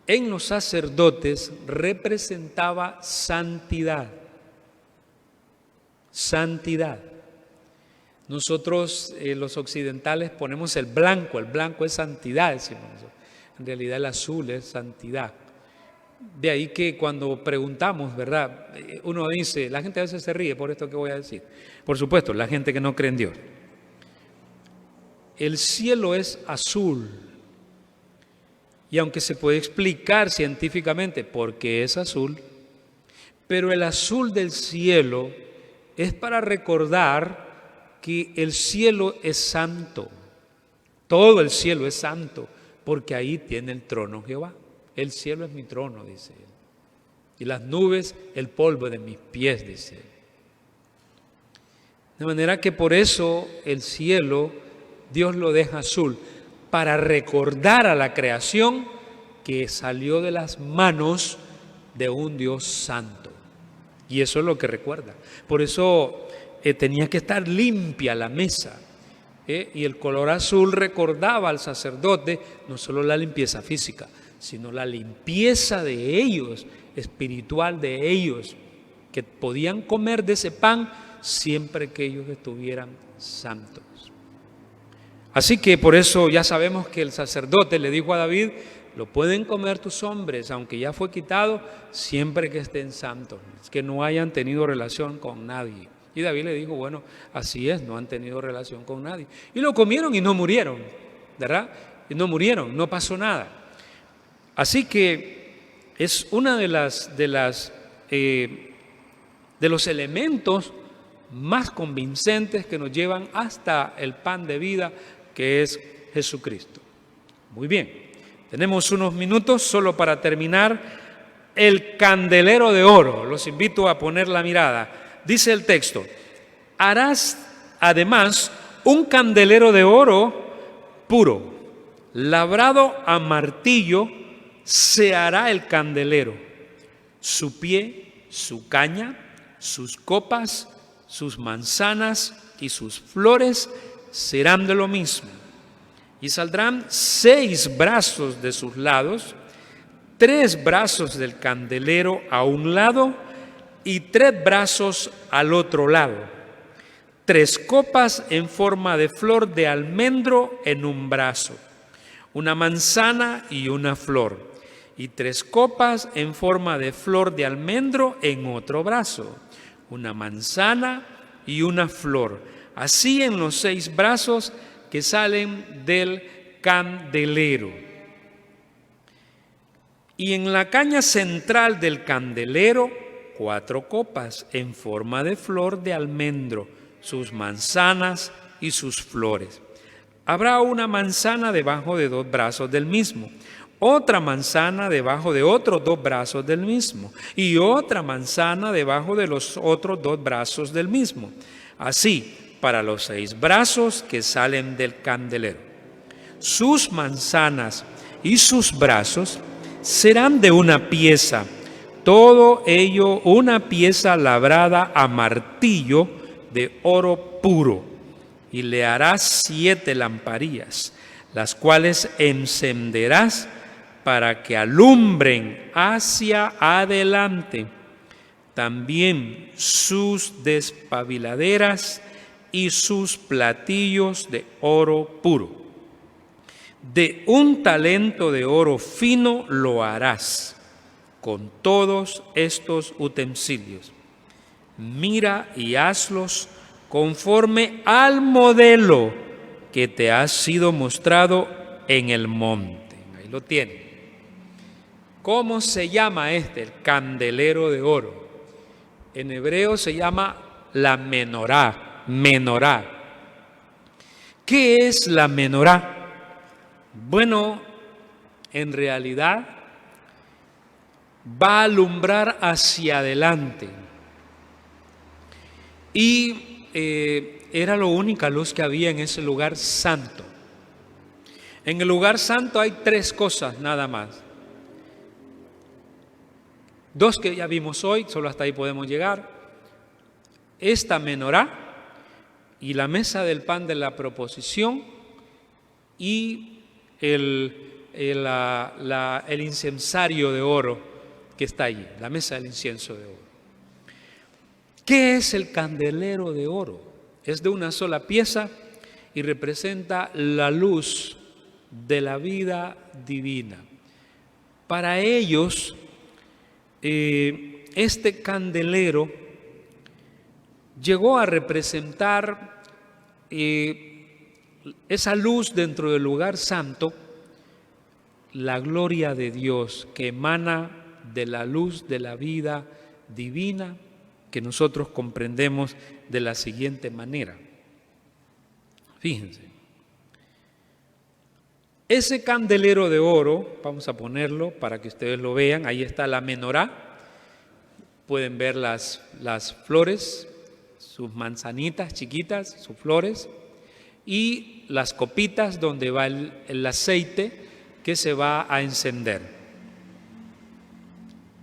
S1: en los sacerdotes representaba santidad. Santidad. Nosotros los occidentales ponemos el blanco es santidad, decimos nosotros. En realidad el azul es santidad. De ahí que cuando preguntamos, ¿verdad? Uno dice, la gente a veces se ríe por esto que voy a decir. Por supuesto, la gente que no cree en Dios. El cielo es azul. Y aunque se puede explicar científicamente por qué es azul, pero el azul del cielo es para recordar que el cielo es santo. Todo el cielo es santo, porque ahí tiene el trono Jehová. El cielo es mi trono, dice él. Y las nubes, el polvo de mis pies, dice él. De manera que por eso el cielo, Dios lo deja azul, para recordar a la creación que salió de las manos de un Dios santo. Y eso es lo que recuerda. Por eso tenía que estar limpia la mesa. Y el color azul recordaba al sacerdote no solo la limpieza física, sino la limpieza de ellos, espiritual de ellos, que podían comer de ese pan siempre que ellos estuvieran santos. Así que por eso ya sabemos que el sacerdote le dijo a David, lo pueden comer tus hombres, aunque ya fue quitado, siempre que estén santos, que no hayan tenido relación con nadie. Y David le dijo, bueno, así es, no han tenido relación con nadie. Y lo comieron y no murieron, ¿verdad? Y no murieron, no pasó nada. Así que es una de los elementos más convincentes que nos llevan hasta el pan de vida, que es Jesucristo. Muy bien, tenemos unos minutos solo para terminar. El candelero de oro, los invito a poner la mirada. Dice el texto: harás además un candelero de oro puro, labrado a martillo se hará el candelero. Su pie, su caña, sus copas, sus manzanas y sus flores serán de lo mismo. Y saldrán 6 brazos de sus lados, 3 brazos del candelero a un lado y 3 brazos al otro lado. 3 copas en forma de flor de almendro en un brazo, una manzana y una flor, y 3 copas en forma de flor de almendro en otro brazo, una manzana y una flor, así en los 6 brazos que salen del candelero. Y en la caña central del candelero 4 copas en forma de flor de almendro, sus manzanas y sus flores. Habrá una manzana debajo de 2 brazos del mismo, otra manzana debajo de otros 2 brazos del mismo, y otra manzana debajo de los otros 2 brazos del mismo. Así, para los 6 brazos que salen del candelero. Sus manzanas y sus brazos serán de una pieza, todo ello una pieza labrada a martillo de oro puro, y le harás 7 lamparillas, las cuales encenderás para que alumbren hacia adelante. También sus despabiladeras y sus platillos de oro puro. De un talento de oro fino lo harás con todos estos utensilios. Mira y hazlos conforme al modelo que te ha sido mostrado en el monte. Ahí lo tienen. ¿Cómo se llama este? El candelero de oro. En hebreo se llama la menorá. Menorá. ¿Qué es la menorá? Bueno, en realidad va a alumbrar hacia adelante. Y era la única luz que había en ese lugar santo. En el lugar santo hay 3 cosas nada más. 2 que ya vimos hoy, solo hasta ahí podemos llegar. Esta menorá y la mesa del pan de la proposición y el incensario de oro que está allí, la mesa del incienso de oro. ¿Qué es el candelero de oro? Es de una sola pieza y representa la luz de la vida divina. Para ellos, este candelero llegó a representar esa luz dentro del lugar santo, la gloria de Dios que emana de la luz de la vida divina, que nosotros comprendemos de la siguiente manera. Fíjense, ese candelero de oro, vamos a ponerlo para que ustedes lo vean, ahí está la menorá, pueden ver las flores, sus manzanitas chiquitas, sus flores, y las copitas donde va el aceite que se va a encender.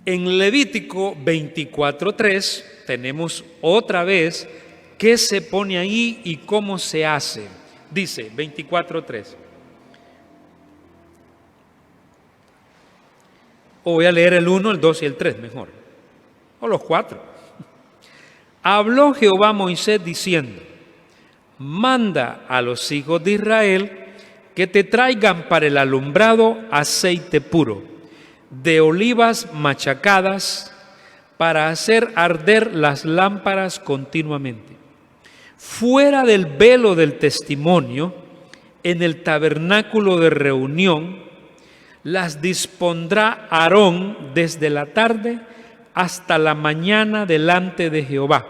S1: En Levítico 24:3 tenemos otra vez qué se pone ahí y cómo se hace. Dice 24:3. O voy a leer el 1, el 2 y el 3 mejor. O los 4. Habló Jehová a Moisés diciendo: manda a los hijos de Israel que te traigan para el alumbrado aceite puro, de olivas machacadas, para hacer arder las lámparas continuamente. Fuera del velo del testimonio, en el tabernáculo de reunión, las dispondrá Aarón desde la tarde hasta la mañana delante de Jehová.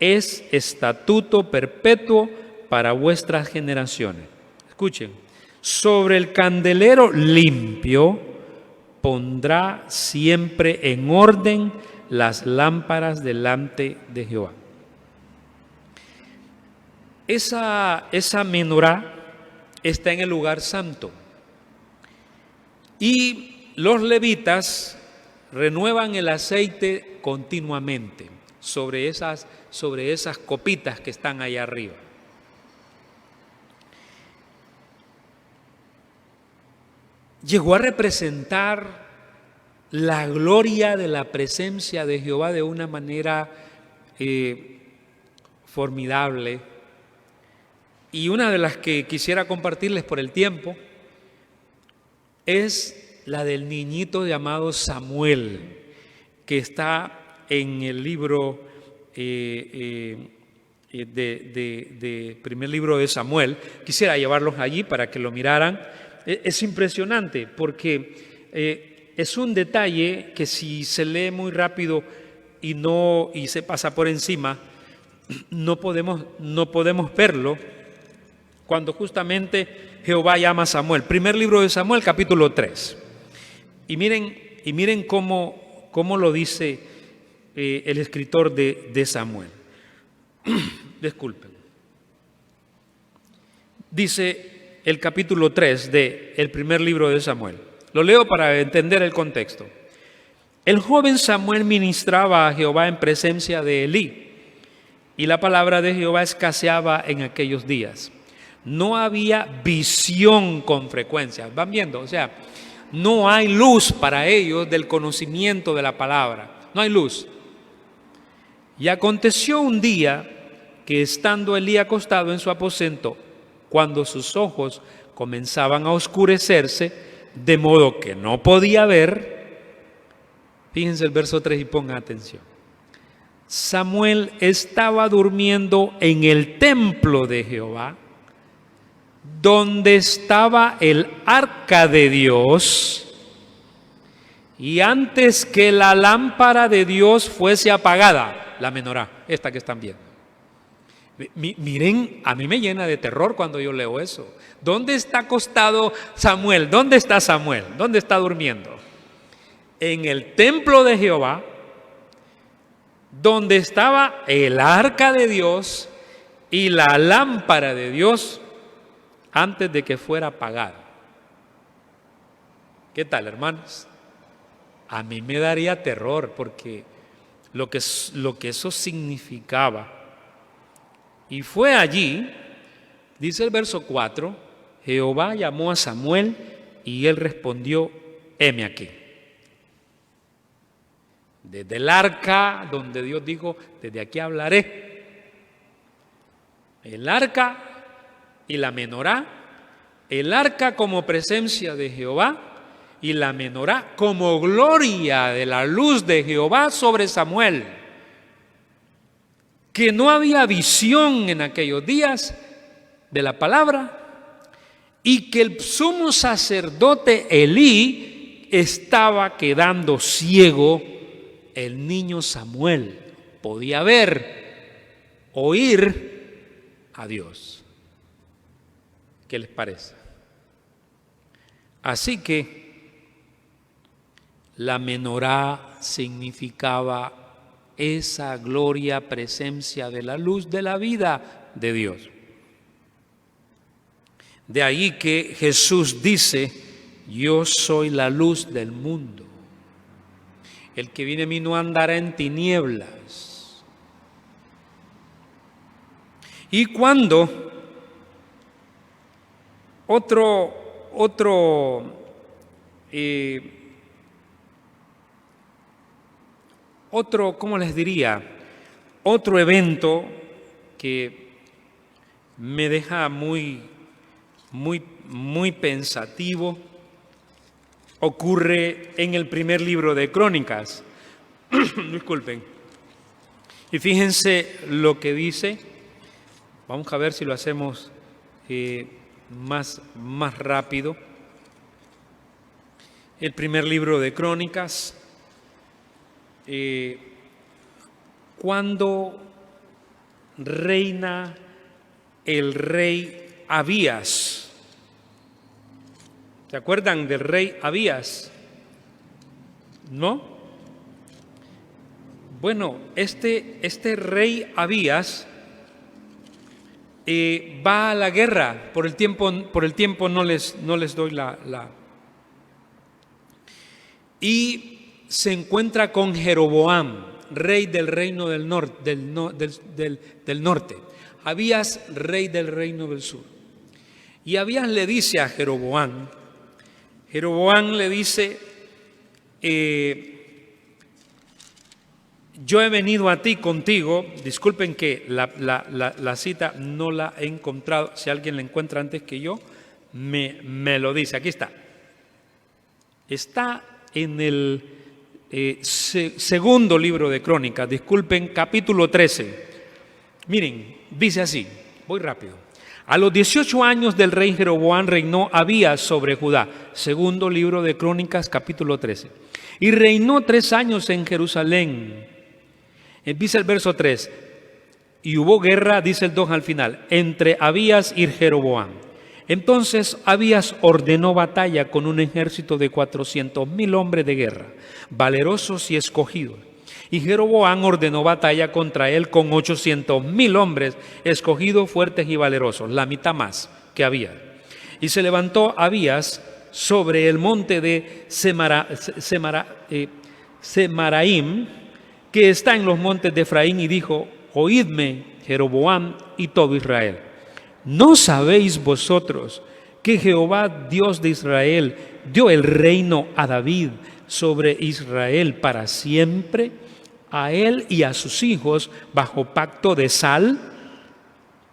S1: es estatuto perpetuo para vuestras generaciones. Escuchen, sobre el candelero limpio pondrá siempre en orden las lámparas delante de Jehová. Esa menorá está en el lugar santo. Y los levitas renuevan el aceite continuamente sobre esas copitas que están allá arriba. Llegó a representar la gloria de la presencia de Jehová de una manera formidable. Y una de las que quisiera compartirles por el tiempo es la del niñito llamado Samuel, que está en el libro primer libro de Samuel. Quisiera llevarlos allí para que lo miraran. Es impresionante porque es un detalle que si se lee muy rápido y se pasa por encima, no podemos verlo cuando justamente Jehová llama a Samuel. Primer libro de Samuel, capítulo 3. Y miren cómo lo dice el escritor de Samuel. Disculpen. Dice el capítulo 3 del primer libro de Samuel. Lo leo para entender el contexto. El joven Samuel ministraba a Jehová en presencia de Elí, y la palabra de Jehová escaseaba en aquellos días. No había visión con frecuencia. ¿Van viendo? O sea, no hay luz para ellos del conocimiento de la palabra. No hay luz. Y aconteció un día que estando Elí acostado en su aposento, cuando sus ojos comenzaban a oscurecerse, de modo que no podía ver, fíjense el verso 3 y pongan atención. Samuel estaba durmiendo en el templo de Jehová, donde estaba el arca de Dios, y antes que la lámpara de Dios fuese apagada, la menorá, esta que están viendo. Miren, a mí me llena de terror cuando yo leo eso. ¿Dónde está acostado Samuel? ¿Dónde está Samuel? ¿Dónde está durmiendo? En el templo de Jehová, donde estaba el arca de Dios y la lámpara de Dios antes de que fuera apagada. ¿Qué tal, hermanos? A mí me daría terror porque lo que eso significaba. Y fue allí, dice el verso 4, Jehová llamó a Samuel y él respondió, heme aquí. Desde el arca donde Dios dijo, desde aquí hablaré. El arca y la menorá, el arca como presencia de Jehová y la menorá como gloria de la luz de Jehová sobre Samuel. Que no había visión en aquellos días de la palabra y que el sumo sacerdote Elí estaba quedando ciego. El niño Samuel podía ver, oír a Dios. ¿Qué les parece? Así que la menorá significaba esa gloria, presencia de la luz de la vida de Dios. De ahí que Jesús dice, yo soy la luz del mundo. El que viene a mí no andará en tinieblas. Y cuando otro ¿cómo les diría? Otro evento que me deja muy pensativo ocurre en el primer libro de Crónicas. Disculpen. Y fíjense lo que dice. Vamos a ver si lo hacemos más rápido. El primer libro de Crónicas. Cuando reina el rey Abías. ¿Se acuerdan del rey Abías? ¿No? Bueno, este rey Abías va a la guerra. Por el tiempo no les doy y se encuentra con Jeroboam, rey del reino del norte. Abías, rey del reino del sur. Y Abías le dice a Jeroboam le dice, yo he venido a ti contigo. Disculpen que la cita no la he encontrado. Si alguien la encuentra antes que yo, me lo dice. Aquí está. Está en el segundo libro de Crónicas. Disculpen, capítulo 13. Miren, dice así. Voy rápido. A los 18 años del rey Jeroboam reinó Abías sobre Judá. Segundo libro de Crónicas, capítulo 13. Y reinó 3 años en Jerusalén. Dice el verso 3. Y hubo guerra, dice el 2 al final, entre Abías y Jeroboam. Entonces Abías ordenó batalla con un ejército de 400,000 hombres de guerra, valerosos y escogidos. Y Jeroboam ordenó batalla contra él con 800,000 hombres escogidos, fuertes y valerosos, la mitad más que Abías. Y se levantó Abías sobre el monte de Semaraim, que está en los montes de Efraín, y dijo: oídme, Jeroboam y todo Israel. ¿No sabéis vosotros que Jehová, Dios de Israel, dio el reino a David sobre Israel para siempre, a él y a sus hijos bajo pacto de sal?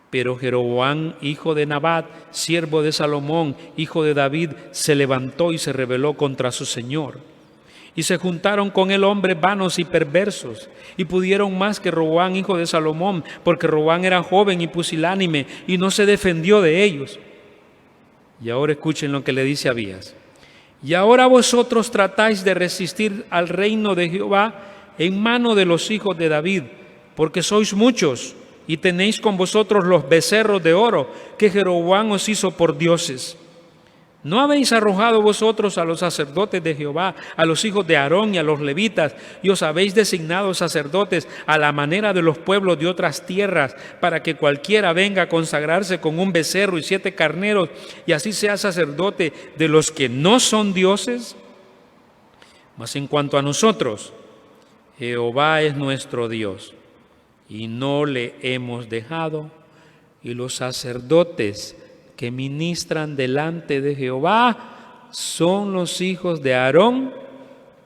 S1: Pero Jeroboam, hijo de Nabat, siervo de Salomón, hijo de David, se levantó y se rebeló contra su señor. Y se juntaron con él hombres vanos y perversos, y pudieron más que Roboam, hijo de Salomón, porque Roboam era joven y pusilánime, y no se defendió de ellos. Y ahora escuchen lo que le dice Abías. Y ahora vosotros tratáis de resistir al reino de Jehová en mano de los hijos de David, porque sois muchos, y tenéis con vosotros los becerros de oro que Jeroboam os hizo por dioses. ¿No habéis arrojado vosotros a los sacerdotes de Jehová, a los hijos de Aarón y a los levitas, y os habéis designado sacerdotes a la manera de los pueblos de otras tierras, para que cualquiera venga a consagrarse con un becerro y 7 carneros, y así sea sacerdote de los que no son dioses? Mas en cuanto a nosotros, Jehová es nuestro Dios, y no le hemos dejado, y los sacerdotes que ministran delante de Jehová son los hijos de Aarón,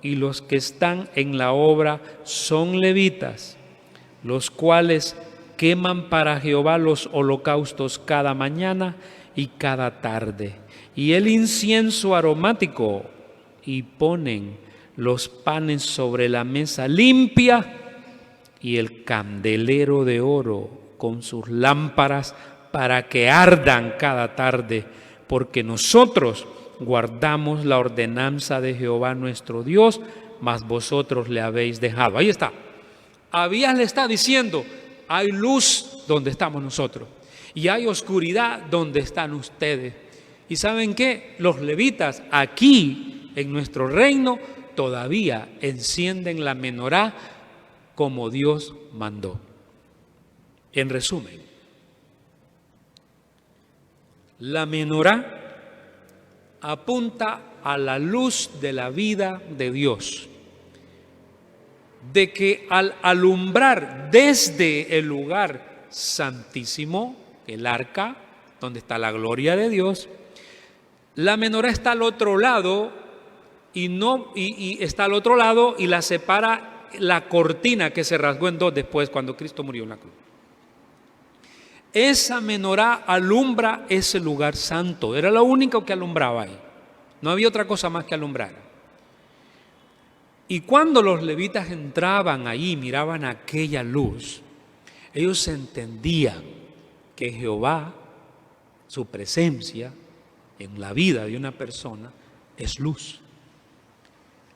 S1: y los que están en la obra son levitas, los cuales queman para Jehová los holocaustos cada mañana y cada tarde, y el incienso aromático, y ponen los panes sobre la mesa limpia y el candelero de oro con sus lámparas para que ardan cada tarde, porque nosotros guardamos la ordenanza de Jehová nuestro Dios, mas vosotros le habéis dejado. Ahí está. Abías le está diciendo: hay luz donde estamos nosotros y hay oscuridad donde están ustedes. ¿Y saben qué? Los levitas aquí en nuestro reino todavía encienden la menorá como Dios mandó. En resumen, la menorá apunta a la luz de la vida de Dios, de que al alumbrar desde el lugar santísimo, el arca, donde está la gloria de Dios, la menorá está al otro lado y está al otro lado y la separa la cortina que se rasgó en dos después cuando Cristo murió en la cruz. Esa menorá alumbra ese lugar santo. Era lo único que alumbraba ahí. No había otra cosa más que alumbrar. Y cuando los levitas entraban ahí, miraban aquella luz, ellos entendían que Jehová, su presencia en la vida de una persona, es luz.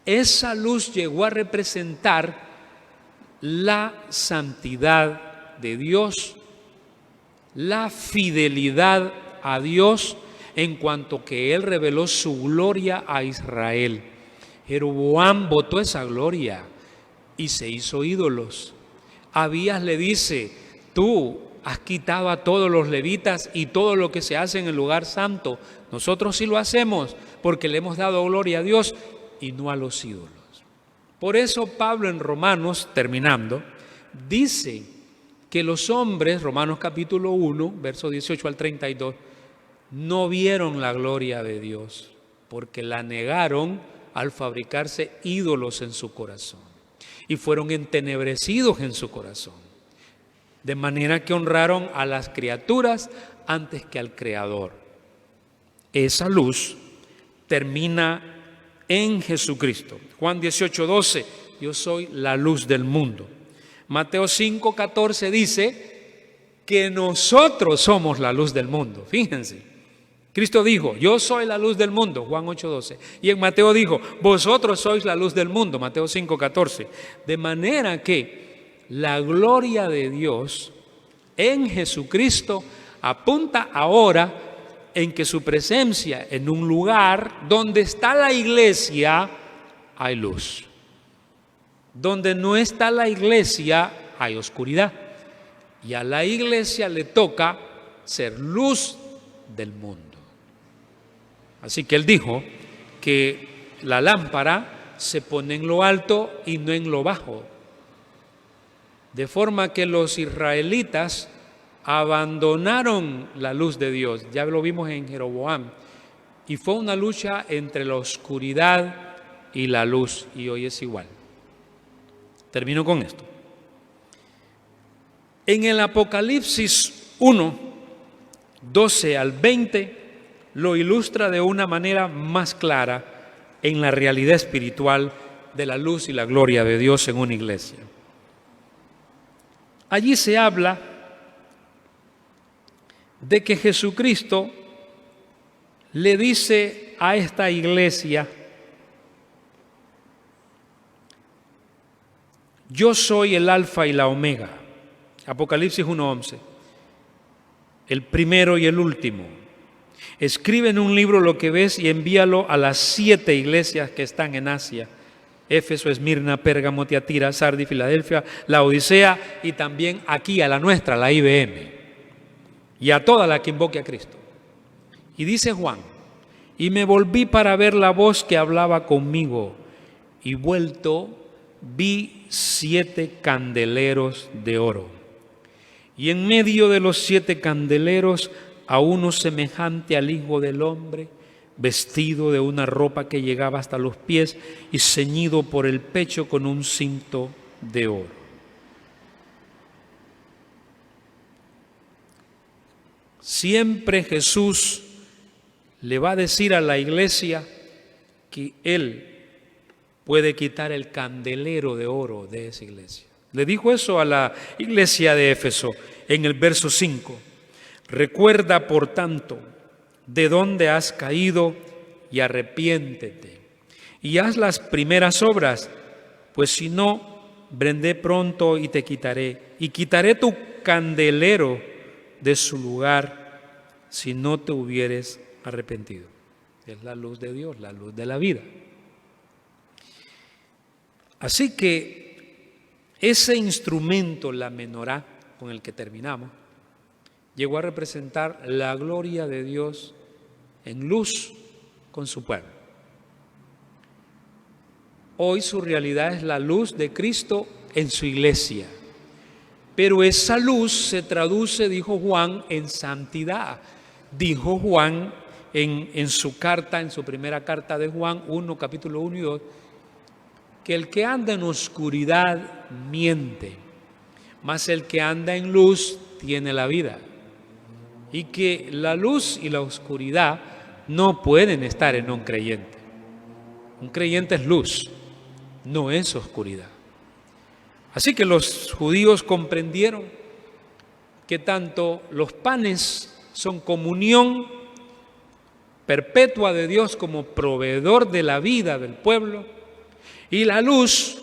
S1: Esa luz llegó a representar la santidad de Dios, la fidelidad a Dios en cuanto que Él reveló su gloria a Israel. Jeroboam botó esa gloria y se hizo ídolos. Abías le dice: tú has quitado a todos los levitas y todo lo que se hace en el lugar santo. Nosotros sí lo hacemos porque le hemos dado gloria a Dios y no a los ídolos. Por eso Pablo en Romanos, terminando, dice que los hombres, Romanos capítulo 1, versos 18 al 32, no vieron la gloria de Dios porque la negaron al fabricarse ídolos en su corazón y fueron entenebrecidos en su corazón, de manera que honraron a las criaturas antes que al Creador. Esa luz termina en Jesucristo. Juan 18:12, yo soy la luz del mundo. Mateo 5:14 dice que nosotros somos la luz del mundo. Fíjense, Cristo dijo: yo soy la luz del mundo, Juan 8:12. Y en Mateo dijo: vosotros sois la luz del mundo, Mateo 5:14. De manera que la gloria de Dios en Jesucristo apunta ahora en que su presencia en un lugar donde está la iglesia hay luz. Donde no está la iglesia hay oscuridad. Y a la iglesia le toca ser luz del mundo. Así que él dijo que la lámpara se pone en lo alto y no en lo bajo. De forma que los israelitas abandonaron la luz de Dios. Ya lo vimos en Jeroboam. Y fue una lucha entre la oscuridad y la luz. Y hoy es igual. Termino con esto. En el Apocalipsis 1, 12 al 20, lo ilustra de una manera más clara en la realidad espiritual de la luz y la gloria de Dios en una iglesia. Allí se habla de que Jesucristo le dice a esta iglesia: yo soy el alfa y la omega. Apocalipsis 1:11. El primero y el último. Escribe en un libro lo que ves y envíalo a las 7 iglesias que están en Asia: Éfeso, Esmirna, Pérgamo, Tiatira, Sardis, Filadelfia, Laodicea, y también aquí a la nuestra, la IBM, y a toda la que invoque a Cristo. Y dice Juan: y me volví para ver la voz que hablaba conmigo, y vuelto vi 7 candeleros de oro, y en medio de los 7 candeleros a uno semejante al Hijo del Hombre, vestido de una ropa que llegaba hasta los pies y ceñido por el pecho con un cinto de oro. Siempre Jesús le va a decir a la iglesia que Él puede quitar el candelero de oro de esa iglesia. Le dijo eso a la iglesia de Éfeso en el verso 5. Recuerda, por tanto, de dónde has caído y arrepiéntete y haz las primeras obras, pues si no, vendré pronto y te quitaré, y quitaré tu candelero de su lugar si no te hubieres arrepentido. Es la luz de Dios, la luz de la vida. Así que ese instrumento, la menorá, con el que terminamos, llegó a representar la gloria de Dios en luz con su pueblo. Hoy su realidad es la luz de Cristo en su iglesia. Pero esa luz se traduce, dijo Juan, en santidad. Dijo Juan en su carta, en su primera carta de Juan 1, capítulo 1 y 2, que el que anda en oscuridad miente, mas el que anda en luz tiene la vida. Y que la luz y la oscuridad no pueden estar en un creyente. Un creyente es luz, no es oscuridad. Así que los judíos comprendieron que tanto los panes son comunión perpetua de Dios como proveedor de la vida del pueblo, y la luz,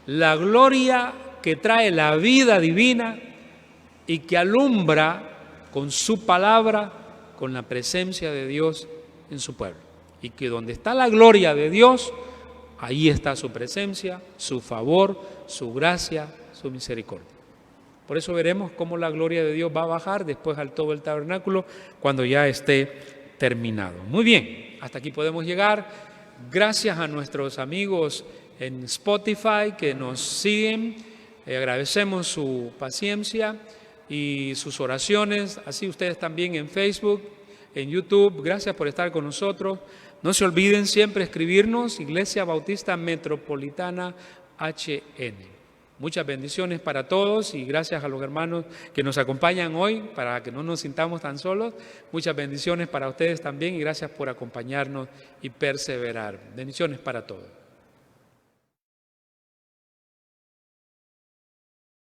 S1: la gloria que trae la vida divina, y que alumbra con su palabra, con la presencia de Dios en su pueblo. Y que donde está la gloria de Dios, ahí está su presencia, su favor, su gracia, su misericordia. Por eso veremos cómo la gloria de Dios va a bajar después al todo el tabernáculo cuando ya esté terminado. Muy bien, hasta aquí podemos llegar. Gracias a nuestros amigos en Spotify que nos siguen. Agradecemos su paciencia y sus oraciones. Así ustedes también en Facebook, en YouTube. Gracias por estar con nosotros. No se olviden siempre escribirnos, Iglesia Bautista Metropolitana HN. Muchas bendiciones para todos y gracias a los hermanos que nos acompañan hoy para que no nos sintamos tan solos. Muchas bendiciones para ustedes también y gracias por acompañarnos y perseverar. Bendiciones para todos.